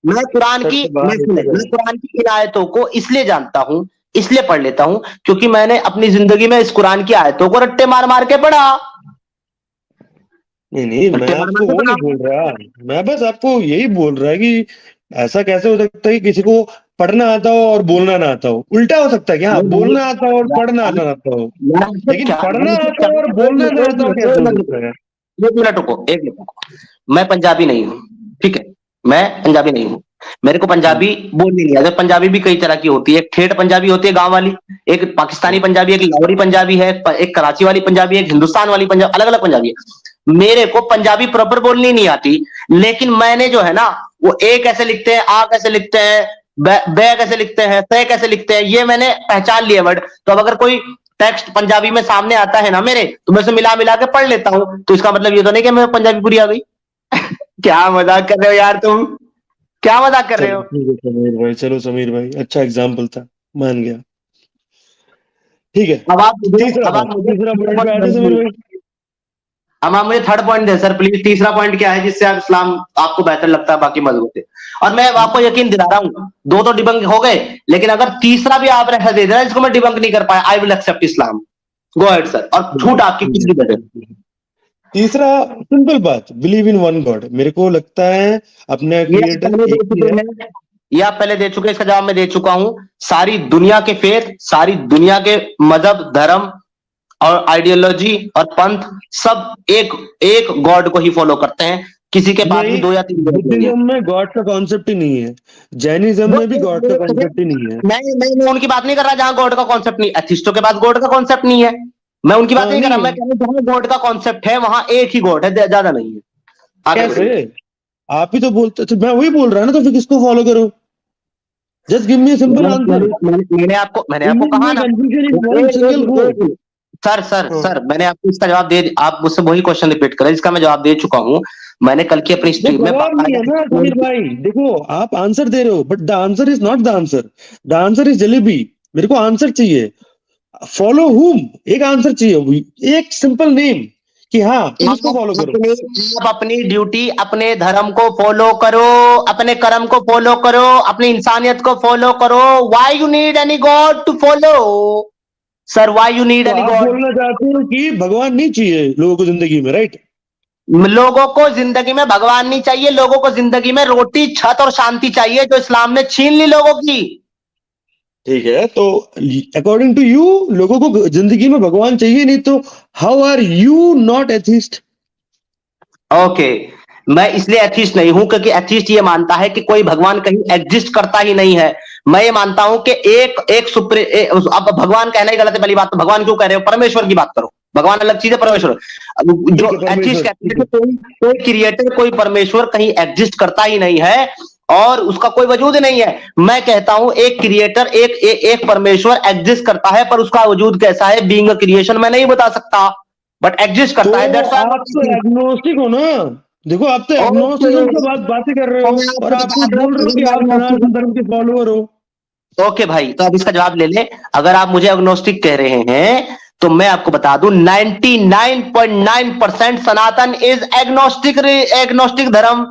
मैं कुरान सर की, से बाहर निकल रहा मैं है। कुरान की इन आयतों को इसलिए जानता हूं, इसलिए पढ़ लेता हूं, क्योंकि मैंने अपनी जिंदगी में इस कुरान की आयतों को रट्टे मार मार के पढ़ा। नहीं नहीं, मैं त्योहार आपको मत वो नहीं बनाओ। बोल रहा। मैं बस आपको यही बोल रहा है कि ऐसा कैसे हो सकता है कि किसी को पढ़ना आता हो और बोलना ना आता हो? उल्टा हो सकता है कि हाँ, नहीं नहीं, बोलना आता हो और पढ़ना ना आता हो, यार मतलब लेकिन क्या, पढ़ना मतलब आता क्या, हो और एक बोलना मिनट ना एक आता हो मिनट कैसे एक हो मिनट सकता है? एक मिनट रुको, एक मिनट रुको। मैं पंजाबी नहीं हूँ, ठीक है, मैं पंजाबी नहीं हूँ। मेरे को हम्म, पंजाबी बोलनी नहीं आती। पंजाबी भी कई तरह की होती है, एक ठेठ पंजाबी होती है गांव वाली, एक पाकिस्तानी हम्म। पंजाबी, एक लाहौरी पंजाबी है, एक कराची वाली पंजाबी है, एक हिंदुस्तान वाली पंजाबी, अलग अलग पंजाबी है। मेरे को पंजाबी प्रॉपर बोलनी नहीं आती, लेकिन मैंने जो है ना, वो ए कैसे लिखते हैं, आ कैसे लिखते हैं, बे कैसे लिखते हैं, तय कैसे लिखते हैं, ये मैंने पहचान लिया वर्ड। तो अब अगर कोई टेक्स्ट पंजाबी में सामने आता है ना मेरे, तो मैं उसे मिला मिला के पढ़ लेता हूं। तो इसका मतलब ये तो नहीं कि मैं पंजाबी पूरी आ गई। क्या मजाक कर रहे हो यार तुम, क्या मजाक कर रहे चलो हो। ठीक है समीर भाई, चलो समीर भाई, अच्छा एग्जाम्पल था, मान गया। ठीक है। तीसरा अब आप बात, मुझे तीसरा पॉइंट पे आते समीर भाई। अब आप मुझे third point they sir please. तीसरा पॉइंट क्या है जिससे आप इस्लाम आपको बेहतर लगता है बाकी मजहबों से। और मैं आपको यकीन दिला रहा हूं, दो तो डिबंक हो गए, लेकिन अगर तीसरा भी आपने ऐसा दे दिया जिसको मैं डिबंक नहीं कर पाया, I will accept Islam. Go ahead sir, और छूट आपकी कुछ भी दे दे। तीसरा, सिंपल बात, बिलीव इन वन गॉड। मेरे को लगता है अपना ये आप क्रिएटर पहले दे एक ही चुके है। हैं, ये आप पहले दे चुके हैं, इसका जवाब मैं दे चुका हूं। सारी दुनिया के फेथ, सारी दुनिया के मजहब, धर्म और आइडियोलॉजी और पंथ, सब एक एक गॉड को ही फॉलो करते हैं। किसी के पास भी नहीं, दो या तीन गॉड नहीं है। बुद्धिज्म में गॉड का कॉन्सेप्ट ही नहीं है। जैनिज्म में भी गॉड का कॉन्सेप्ट ही नहीं है। मैं उनकी बात नहीं कर रहा जहां गॉड का कॉन्सेप्ट नहीं, एथिस्टों के पास गॉड का कॉन्सेप्ट नहीं है। मैं उनकी बात हाँ, नहीं कर रहा, नहीं, मैं कह रहा हूं जहां गॉड का कॉन्सेप्ट है वहां एक ही गॉड है, ज्यादा नहीं है। आगे कैसे? बढ़िए। आप ही तो बोलते, तो मैं वही बोल रहा ना, तो फिर किसको फॉलो करो? Just give me simple answer. मैंने आपको इन कहा में ना। कंफ्यूजन इज वन एक सिंगल एक गो। एक सर सर हाँ, सर मैंने आपको इसका जवाब दे, आप मुझसे वही क्वेश्चन रिपीट करें जिसका मैं जवाब दे चुका हूं। मैंने कल की अपनी वो स्ट्रीम में जवाब नहीं बाकायदा है ना समीर भाई। देखो, आप आंसर दे रहे हो, but the answer is not the answer. The answer is jalebi. मेरे को आंसर चाहिए। फॉलो हुम, एक आंसर चाहिए, एक सिंपल नेम, कि हाँ, तुम इसको फॉलो करो। आप अपनी ड्यूटी, अपने धर्म को फॉलो करो, अपने कर्म को फॉलो करो, अपनी इंसानियत को फॉलो करो। Why you need any god to follow sir, why you need तो एनी आप गॉड। बोलना चाहते हो कि भगवान नहीं चाहिए लोगों को जिंदगी में, राइट? लोगों को जिंदगी में भगवान नहीं चाहिए, लोगों को जिंदगी में रोटी, छत और शांति चाहिए, जो इस्लाम ने छीन ली लोगों की। ठीक है, तो अकॉर्डिंग टू यू लोगों को जिंदगी में भगवान चाहिए नहीं, तो how are you not atheist? Okay, मैं इसलिए एथिस्ट नहीं हूं क्योंकि एथिस्ट ये मानता है कि कोई भगवान कहीं एग्जिस्ट करता ही नहीं है। मैं ये मानता हूं कि एक एक अब भगवान कहना ही गलत है, पहली बात तो भगवान क्यों कह रहे हो, परमेश्वर की बात करो। भगवान अलग चीज है, परमेश्वर ठीक जो है, एथिस्ट परमेश्वर, कहते ठीक हैं है। कि कोई क्रिएटर, कोई परमेश्वर कहीं एग्जिस्ट करता ही नहीं है और उसका कोई वजूद नहीं है। मैं कहता हूं एक क्रिएटर, एक परमेश्वर एग्जिस्ट करता है, पर उसका वजूद कैसा है, बीइंग अ क्रिएशन, मैं नहीं बता सकता, बट एग्जिस्ट तो करता है, दैट्स आप तो व्हाई। एग्नोस्टिक हो ना। देखो, आप तो ओके, एग्नोस्टिज्म से बातें कर रहे तो हो, मैं और आपको आप बता खुद दूं, बोल रहे हो कि आप सनातन धर्म के फॉलोअर हो। ओके भाई, तो अब इसका जवाब ले ले। अगर आप मुझे एग्नोस्टिक कह रहे हैं तो मैं आपको बता दूं 99.9% सनातन इज एग्नोस्टिक, एग्नोस्टिक धर्म।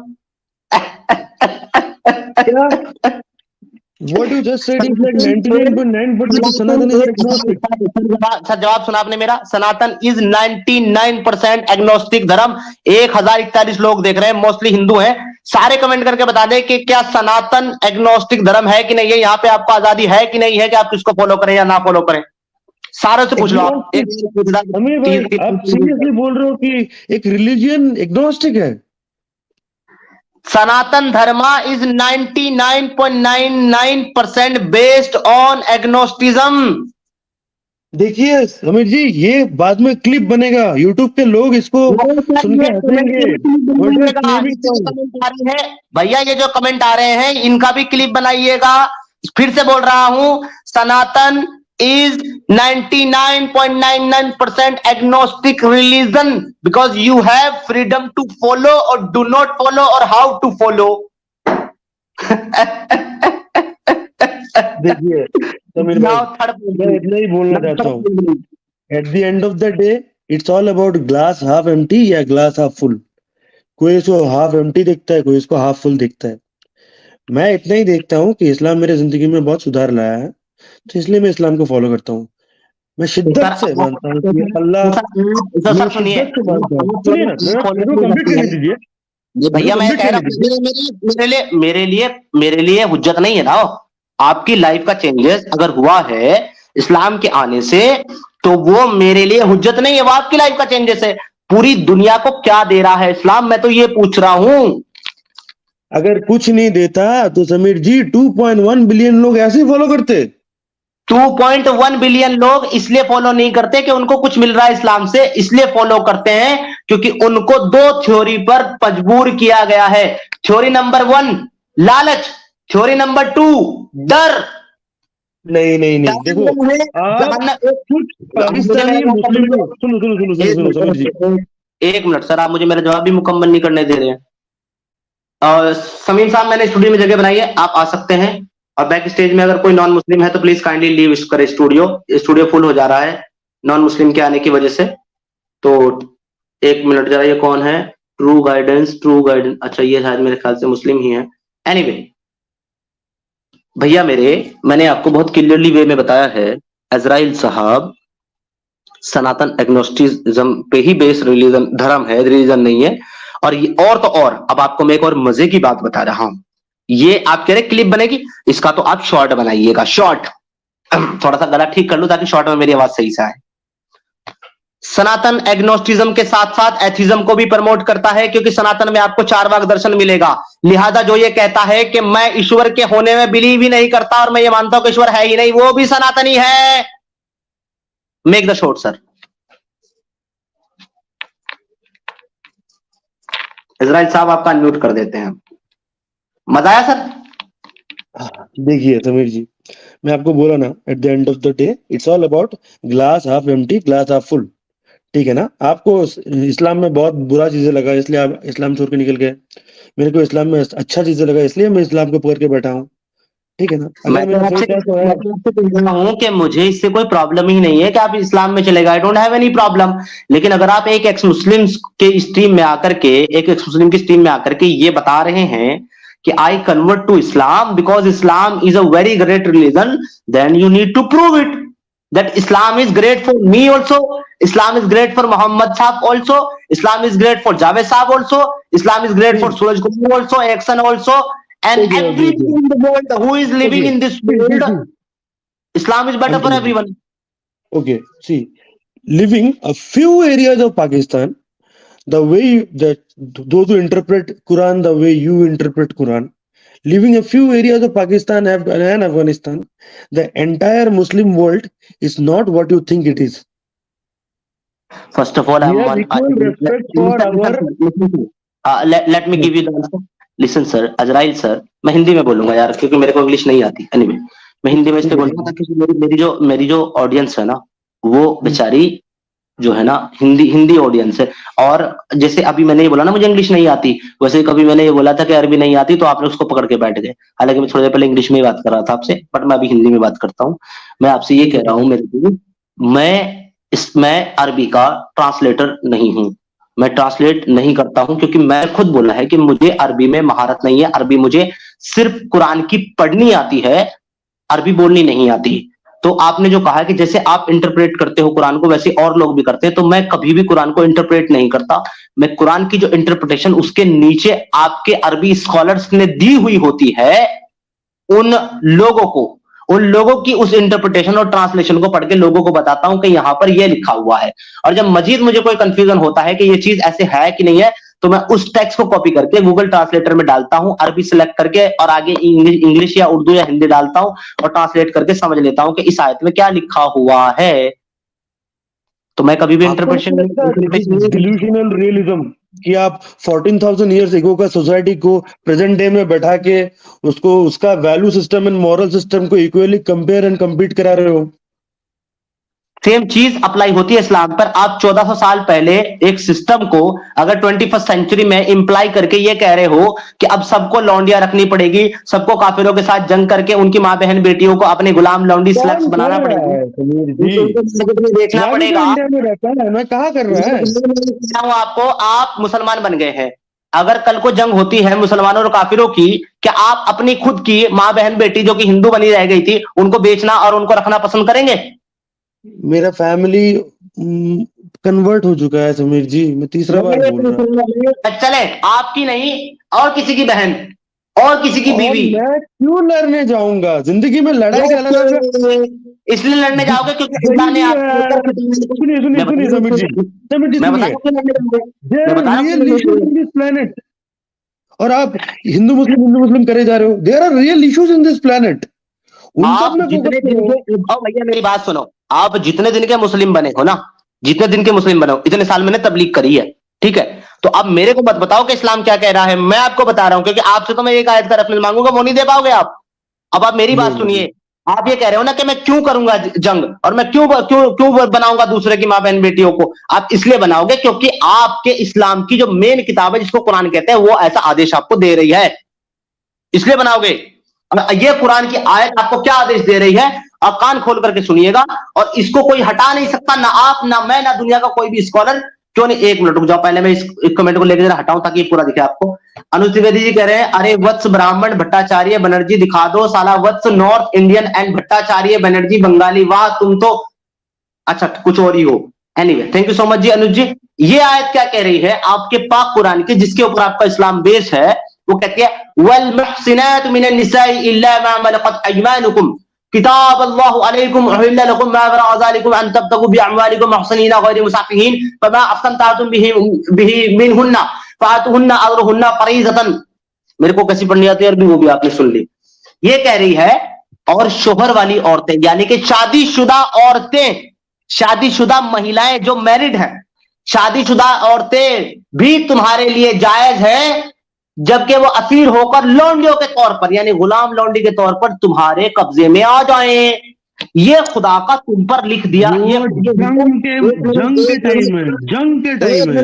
क्या? What you just said is like 99.9% of Sanatan is agnostic. Sir जवाब सुना आपने मेरा, सनातन इज 99% एग्नोस्टिक धर्म। 1041 लोग देख रहे हैं, मोस्टली हिंदू हैं। सारे कमेंट करके बता दें कि क्या सनातन एग्नोस्टिक धर्म है कि नहीं है, यहाँ पे आपको आजादी है कि नहीं है कि आप किसको फॉलो करें या ना फॉलो करें। सारे से पूछ लो आप। एग्नोस्टिक? अमीर भाई, आप सीरियसली बोल रहे हो कि एक रिलीजियन एग्नोस्टिक है? सनातन धर्मा इज 99.99% बेस्ड ऑन एग्नोस्टिज्म। देखिए समीर जी, ये बाद में क्लिप बनेगा, यूट्यूब पे लोग इसको सुन के हंसेंगे। What you are claiming so? भैया ये जो कमेंट आ रहे हैं इनका भी क्लिप बनाइएगा। फिर से बोल रहा हूं, सनातन is 99.99% agnostic religion because you have freedom to follow or do not follow or how to follow. देखिए समीर भाई, मैं इतना ही बोलना चाहता हूँ, at the end of the day it's all about glass half empty या ग्लास हाफ फुल। कोई इसको हाफ एम्प्टी देखता है, कोई इसको हाफ फुल देखता है। मैं इतना ही देखता हूँ कि इस्लाम मेरे जिंदगी में बहुत सुधार लाया है, तो इसलिए मैं इस्लाम को फॉलो करता हूँ। मैं शिद्दत से मानता हूँ कि अल्लाह, मैं सुनिए, शिद्दत से मानता हूँ। सुनिए ना, मेरे को कंप्लीट करने दीजिए, ये मेरे भैया को मैं कंप्लीट कह रहा करने दीजिए। हूँ, मेरे लिए हुज्जत नहीं है ना। आपकी लाइफ का चेंजेस अगर हुआ है इस्लाम के आने से, तो वो मेरे लिए हुज्जत नहीं है, वो आपकी लाइफ का चेंजेस है। पूरी दुनिया को क्या दे रहा है इस्लाम, मैं तो ये पूछ रहा हूं। अगर कुछ नहीं देता तो समीर जी 2.1 बिलियन लोग ऐसे ही फॉलो करते। 2.1 बिलियन लोग इसलिए फॉलो नहीं करते कि उनको कुछ मिल रहा है इस्लाम से, इसलिए फॉलो करते हैं क्योंकि उनको दो थ्योरी पर मजबूर किया गया है। थ्योरी नंबर 1 लालच, थ्योरी नंबर 2 डर। नहीं नहीं नहीं, देखो आप कुछ मुझे पाकिस्तानी मेरा मुस्लिम लोग, सुनो सुनो सुनो सुनो सुनो समीर जी। एक मिनट सर, आप मुझे मेरा जवाब भी मुकम्मल नहीं करने दे रहे हैं। समीम साहब, मैंने स्टूडियो में जगह बनाई है, आप आ सकते हैं। और बैक स्टेज में अगर कोई नॉन मुस्लिम है तो प्लीज काइंडली लीव करे स्टूडियो, स्टूडियो फुल हो जा रहा है नॉन मुस्लिम के आने की वजह से। तो एक मिनट जरा, ये कौन है? ट्रू गाइडेंस, ट्रू गाइडेंस, अच्छा ये शायद मेरे ख्याल से मुस्लिम ही है। एनीवे भैया मेरे, मैंने आपको बहुत क्लियरली वे में बताया है, इजराइल साहब सनातन एग्नोस्टिज्म पे ही बेस्ड रिलीजन, धर्म है, रिलीजन नहीं है। और ये और तो और, अब आपको मैं एक और मजे की बात बता रहा हूं। ये आप कह रहे क्लिप बनेगी, इसका तो आप शॉर्ट बनाइएगा, शॉर्ट। थोड़ा सा गला ठीक कर लूं ताकि शॉर्ट में मेरी आवाज सही से आए। सनातन एग्नोस्टिज्म के साथ साथ एथिज्म को भी प्रमोट करता है, क्योंकि सनातन में आपको चार वाक दर्शन मिलेगा। लिहाजा जो ये कहता है कि मैं ईश्वर के होने में बिलीव ही नहीं करता और मैं ये मानता हूं कि ईश्वर है ही नहीं, वो भी सनातनी है। Make the short sir. Israel साहब आपका अनम्यूट कर देते हैं। मजा आया सर? देखिए समीर जी, मैं आपको बोला ना, eight the end of the day it's all about glass half empty, glass half full. ठीक है ना? आपको इस्लाम में बहुत बुरा चीजें लगा इसलिए आप इस्लाम छोड़ के निकल गए, मेरे को इस्लाम में अच्छा चीजें लगा इसलिए मैं इस्लाम को पकड़ के बैठा हूँ। ठीक है ना? मैं अगर तो मेरा आपसे सोच है तो है। मैं तो आपसे कह रहा हूं कि मुझे इससे कोई प्रॉब्लम ही नहीं है कि आप इस्लाम में चले गए, I don't have any problem. लेकिन अगर आप एक एक्स मुस्लिम के स्ट्रीम में आकर के, एक एक्स मुस्लिम की स्ट्रीम में आकर के ये बता रहे हैं कि I convert to Islam because Islam is a very great religion, then you need to prove it that Islam is great for me also, Islam is great for Muhammad Saab also, Islam is great for Javed Saab also, Islam is great for Suraj Kumar also, Action also, and everyone in the world who is living in this world, Islam is better for everyone. Okay, see, living a few areas of Pakistan, the way that those who interpret Quran the way you interpret Quran, living a few areas of Pakistan and Afghanistan, the entire Muslim world is not what you think it is. First of all, we have equal respect for our. Let me give you the answer. Listen sir, Azrail sir, मैं हिंदी में बोलूंगा यार क्योंकि मेरे को English नहीं आती। Anyway मैं हिंदी में इसलिए बोलूंगा क्योंकि मेरी जो ऑडियंस है ना, वो बेचारी जो है ना हिंदी ऑडियंस है। और जैसे अभी मैंने ये बोला ना मुझे इंग्लिश नहीं आती, वैसे कभी मैंने ये बोला था कि अरबी नहीं आती तो आपने उसको पकड़ के बैठ गए। हालांकि मैं थोड़ी देर पहले इंग्लिश में ही बात कर रहा था आपसे, बट मैं अभी हिंदी में बात करता हूँ। मैं आपसे ये कह रहा हूँ मेरे, मैं अरबी का ट्रांसलेटर नहीं हूँ, मैं ट्रांसलेट नहीं करता हूं क्योंकि मैं खुद बोला है कि मुझे अरबी में महारत नहीं है। अरबी मुझे सिर्फ कुरान की पढ़नी आती है, अरबी बोलनी नहीं आती। तो आपने जो कहा कि जैसे आप इंटरप्रेट करते हो कुरान को वैसे और लोग भी करते हैं, तो मैं कभी भी कुरान को इंटरप्रेट नहीं करता। मैं कुरान की जो इंटरप्रिटेशन उसके नीचे आपके अरबी स्कॉलर्स ने दी हुई होती है, उन लोगों की उस इंटरप्रिटेशन और ट्रांसलेशन को पढ़ के लोगों को बताता हूं कि यहां पर यह लिखा हुआ है। और जब मजीद मुझे कोई कंफ्यूजन होता है कि ये चीज ऐसे है कि नहीं है, तो मैं उस टेक्स्ट को कॉपी करके गूगल ट्रांसलेटर में डालता हूं, अरबी सिलेक्ट करके और आगे इंग्लिश या उर्दू या हिंदी डालता हूं और ट्रांसलेट करके समझ लेता हूं कि इस आयत में क्या लिखा हुआ है। तो मैं कभी भी इंटरप्रिटेशन डिल्यूशनल रियलिज्म कि आप 14,000 ईयर्स एगो का सोसाइटी को प्रेजेंट डे में बैठा के उसको उसका value system and moral system को इक्वली कंपेयर एंड कम्पीट करा रहे हो। सेम चीज अप्लाई होती है इस्लाम पर। आप 1400 साल पहले एक सिस्टम को अगर 21st सेंचुरी में इंप्लाई करके ये कह रहे हो कि अब सबको लौंडियां रखनी पड़ेगी, सबको काफिरों के साथ जंग करके उनकी मां बहन बेटियों को अपने गुलाम लौंडी स्लैक्स बनाना पड़ेगा, देखना पड़ेगा। मैं कहा कर रहा है आपको, आप मुसलमान बन गए हैं, अगर कल को जंग होती है मुसलमानों और काफिरों की, क्या आप अपनी खुद की मां बहन बेटी जो कि हिंदू बनी रह गई थी उनको बेचना और उनको रखना पसंद करेंगे? मेरा फैमिली कन्वर्ट हो चुका है समीर जी, मैं तीसरा बार बोल रहा हूँ। चले आपकी नहीं और किसी की बहन और किसी की और बीवी, मैं क्यों लड़ने जाऊंगा? जिंदगी में लड़ाई का अलग इसलिए लड़ने जाओगे क्योंकि अल्लाह ने आपको, सुनिए सुनिए मैं बता सुनिए समीर जी, समीर जी मैं बता सुनिए, रहा हूँ क्यों लड़ने जाओगे, देयर मैं आर बता रहा हूँ क्यों रियल लड़ने इश्यूज जाओगे। इन दिस प्लेनेट, और आप हिंदू मुस्लिम करे जा रहे हो। There are real issues in this planet, उन सब आप में फोकस जितने दिन करो। के, और भैया मेरी बात सुनो, आप जितने दिन के मुस्लिम बने हो ना, जितने दिन के मुस्लिम बने हो, इतने साल मैंने तबलीग करी है, ठीक है। तो अब मेरे को मत बताओ कि इस्लाम क्या कह रहा है, मैं आपको बता रहा हूं, क्योंकि आपसे तो मैं एक आयत का रेफरेंस मांगूंगा, वो नहीं दे पाओगे आप। अब आप मेरी बात नहीं सुनिए, आप ये कह रहे हो ना कि मैं क्यों करूंगा जंग, और मैं क्यों क्यों क्यों बनाऊंगा दूसरे की मां बहन बेटियों को, आप इसलिए बनाओगे क्योंकि आपके इस्लाम की जो मेन किताब है जिसको कुरान कहते हैं, वो ऐसा आदेश आपको दे रही है, इसलिए बनाओगे। ये कुरान की आयत आपको क्या आदेश दे रही है, आप कान खोल करके सुनिएगा, और इसको कोई हटा नहीं सकता, ना आप ना मैं ना दुनिया का कोई भी स्कॉलर। क्यों नहीं, एक मिनट रुक जाओ, पहले मैं इस कमेंट को लेकर जरा हटाऊं ताकि ये पूरा दिखे आपको। अनुज त्रिवेदी जी कह रहे हैं, अरे वत्स ब्राह्मण भट्टाचार्य बनर्जी दिखा दो साला, Vats north Indian and Bhattacharya Banerjee Bengali, वाह तुम तो अच्छा कुछ और ही हो। Anyway thank you so much ji Anuj ji. ये आयत क्या कह रही है आपके पाक कुरान की, जिसके ऊपर आपका इस्लाम बेस है, वो कहती है वल मुहसिनातु मिनन निसाई इल्ला मा मलकत अयमानुकुम किताब अल्लाहु अलैकुम उहिल्ला लकुम मा वरा ज़ालिकुम अन तब्तगु बिअमवालिकुम मुहसिनीना गैर मुसाफिहीन फमा अस्तमतातुम बिही मिनहुन्ना फातुहुन्ना अजरुहुन्ना फरीज़तन। मेरे को कैसी पढ़नी आती है अरबी, वो भी आपने सुन ली। ये कह रही है, और शोहर वाली औरतें यानी कि शादीशुदा औरतें, शादीशुदा महिलाएं जो मैरिड हैं, शादीशुदा औरतें भी तुम्हारे लिए जायज है, जबकि वो असीर होकर लौंडियों के तौर पर यानी गुलाम लौंडी के तौर पर तुम्हारे कब्जे में आ जाएं। ये खुदा का तुम पर लिख दिया, ये जंग के टाइम है।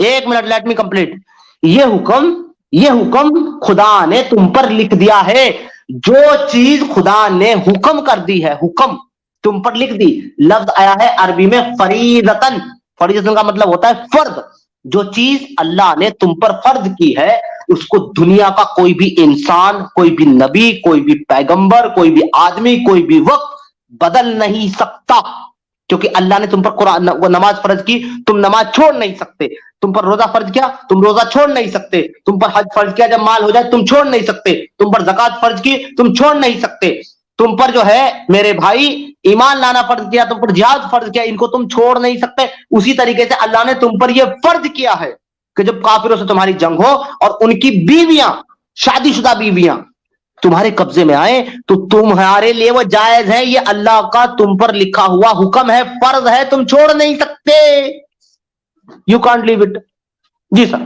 एक मिनट लेट मी कंप्लीट। ये हुक्म खुदा ने तुम पर लिख दिया है, जो चीज खुदा ने हुक्म कर दी है, हुक्म तुम पर लिख दी। लफ्ज आया है अरबी में फरीदतन, फरीदतन का मतलब होता है फर्द। जो चीज अल्लाह ने तुम पर फर्ज की है, उसको दुनिया का कोई भी इंसान, कोई भी नबी, कोई भी पैगंबर, कोई भी आदमी, कोई भी वक्त बदल नहीं सकता, क्योंकि अल्लाह ने तुम पर कुरान नमाज फर्ज की, तुम नमाज छोड़ नहीं सकते। तुम पर रोजा फर्ज किया, तुम रोजा छोड़ नहीं सकते। तुम पर हज फर्ज किया, जब माल हो जाए तुम छोड़ नहीं सकते। तुम पर ज़कात फर्ज की, तुम छोड़ नहीं सकते। तुम पर जो है मेरे भाई ईमान लाना फर्ज किया, तुम पर जिहाद फर्ज किया, इनको तुम छोड़ नहीं सकते। उसी तरीके से अल्लाह ने तुम पर यह फर्ज किया है कि जब काफिरों से तुम्हारी जंग हो और उनकी बीवियां, शादीशुदा बीवियां तुम्हारे कब्जे में आए, तो तुम्हारे लिए वो जायज है। ये अल्लाह का तुम पर लिखा हुआ हुक्म है, फर्ज है, तुम छोड़ नहीं सकते। You can't leave it. जी सर।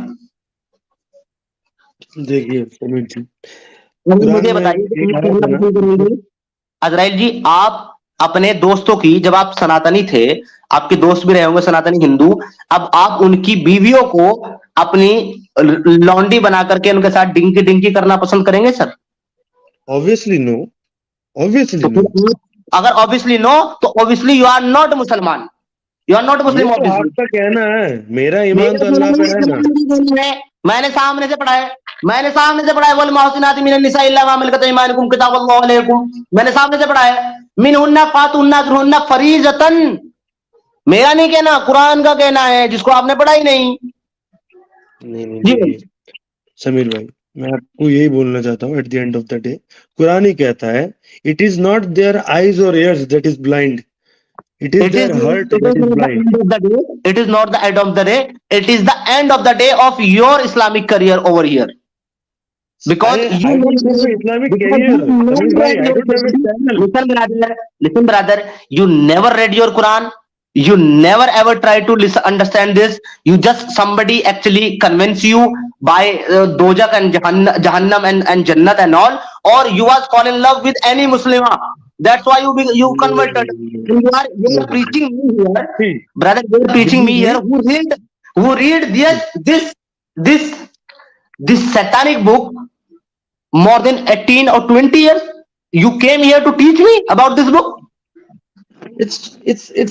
देखिए समीर जी, मुझे बताइए अजराइल जी, आप अपने दोस्तों की, जब आप सनातनी थे, आपके दोस्त भी रहे होंगे सनातनी हिंदू, अब आप उनकी बीवियों को अपनी लौंडी बना करके उनके साथ डिंकी डिंकी करना पसंद करेंगे sir? Obviously no, obviously no. अगर ऑब्वियसली नो, तो ऑब्वियसली यू आर नॉट मुसलमान, यू आर नॉट मुस्लिम। आपका कहना है, मेरा ईमान तो अल्लाह पे है ना। मैंने सामने से पढ़ा है, मैंने सामने से पढ़ा है, वल मुहसिनातु मिनन निसाइ इल्ला मा मलकत अयमानुकुम किताबुल्लाहि अलैकुम, मैंने सामने से पढ़ा है। मिनहुन्ना फातुहुन्ना अजरुहुन्ना फरीजतन, मेरा नहीं कहना, कुरान का कहना है, जिसको आपने पढ़ा ही नहीं। नहीं समीर भाई, मैं आपको यही बोलना चाहता हूँ, at the end of the day Quran ही कहता है, it is not their eyes और ears that is blind, it is their heart that is blind. It is not the end of the day, it is the end of the day of your Islamic career over here, because I don't have an Islamic career. Listen brother, you never read your Quran, you never ever try to understand this. You just, somebody actually convince you by dojak and jahannam and jannat and all, or you was fall in love with any Muslima, that's why you converted. You are preaching me here, brother, you are preaching me here, who read this satanic book more than 18 or 20 years. You came here to teach me about this book. It's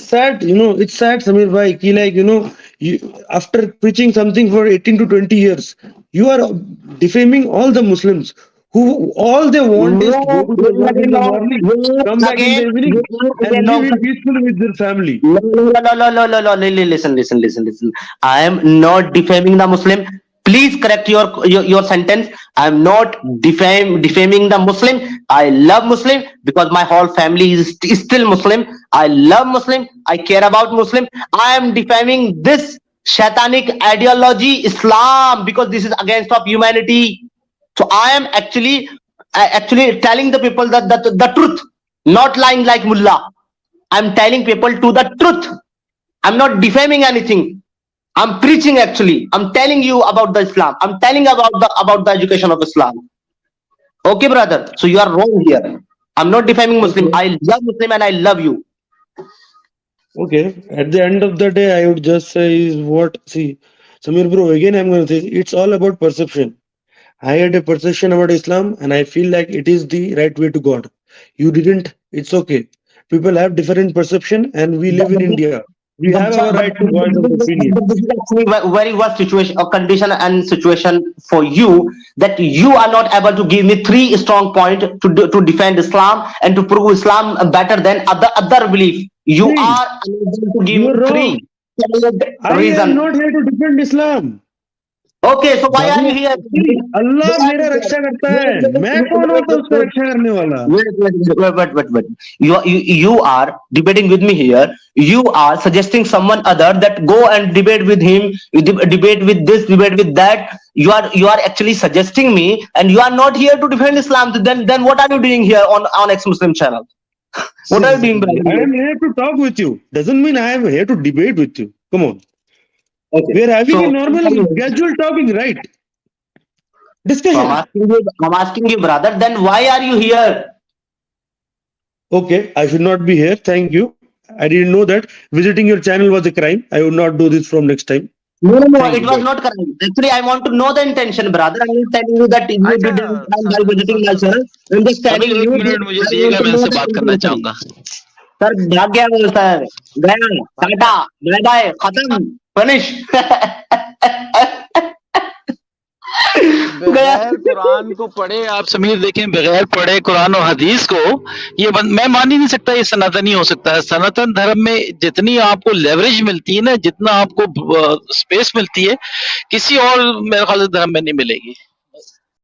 sad, it's sad, Samir bhai, ki like, you, after preaching something for 18 to 20 years, you are defaming all the Muslims who all they want is to go to the work in the morning, come back in the evening, and live in peacefully with their family. No. Listen. I am not defaming the Muslim. Please correct your sentence. I am not defaming the Muslim. I love Muslim because my whole family is still Muslim. I love Muslim. I care about Muslim. I am defaming this Shaitanic ideology, Islam, because this is against of humanity. So I am actually telling the people that the truth, not lying like mullah. I'm telling people to the truth. I'm not defaming anything. I'm preaching actually. I'm telling you about the Islam. I'm telling about the education of Islam. Okay, brother. So you are wrong here. I'm not defaming Muslim. I love Muslim and I love you. Okay. At the end of the day, I would just say is what, see, Samir bro, again I'm going to say it's all about perception. I had a perception about Islam and I feel like it is the right way to God. You didn't, it's okay. People have different perception and we live in India. We have our right to voice our opinion. This is actually a very worst situation or condition and situation for you, that you are not able to give me 3 strong points to defend Islam and to prove Islam better than other belief. You are unable to give me 3 reasons. I am not here to defend Islam. Okay, so why are you here? अल्लाह मेरा रक्षा करता है, मैं कौन होता हूँ उसका रक्षा करने वाला? Wait. You are debating with me here. You are suggesting someone other that go and debate with him, debate with this, debate with that. You are actually suggesting me, and you are not here to defend Islam. Then what are you doing here on ex-Muslim channel? What are you doing, brother? I am here to talk with you. Doesn't mean I am here to debate with you. Come on. Okay. We are having a normal, casual talking, right? Discussion. I'm asking you, brother. Then why are you here? Okay, I should not be here. Thank you. I didn't know that visiting your channel was a crime. I would not do this from next time. No, it was not crime. Actually, I want to know the intention, brother. I'm not telling you that you did by visiting my channel. I'm just telling you. मुझे दिएगा, मैं इससे बात करना चाहूंगा. Sir भाग गया वो sir, गया, टाटा, बाय बाय, खत्म, फिनिश. बगैर कुरान को पढ़े आप समीर देखें, बगैर पढ़े कुरान और हदीस को ये मैं मान ही नहीं सकता ये सनातनी हो सकता है. सनातन धर्म में जितनी आपको लेवरेज मिलती है ना, जितना आपको स्पेस मिलती है, किसी और मेरे ख्याल से धर्म में नहीं मिलेगी.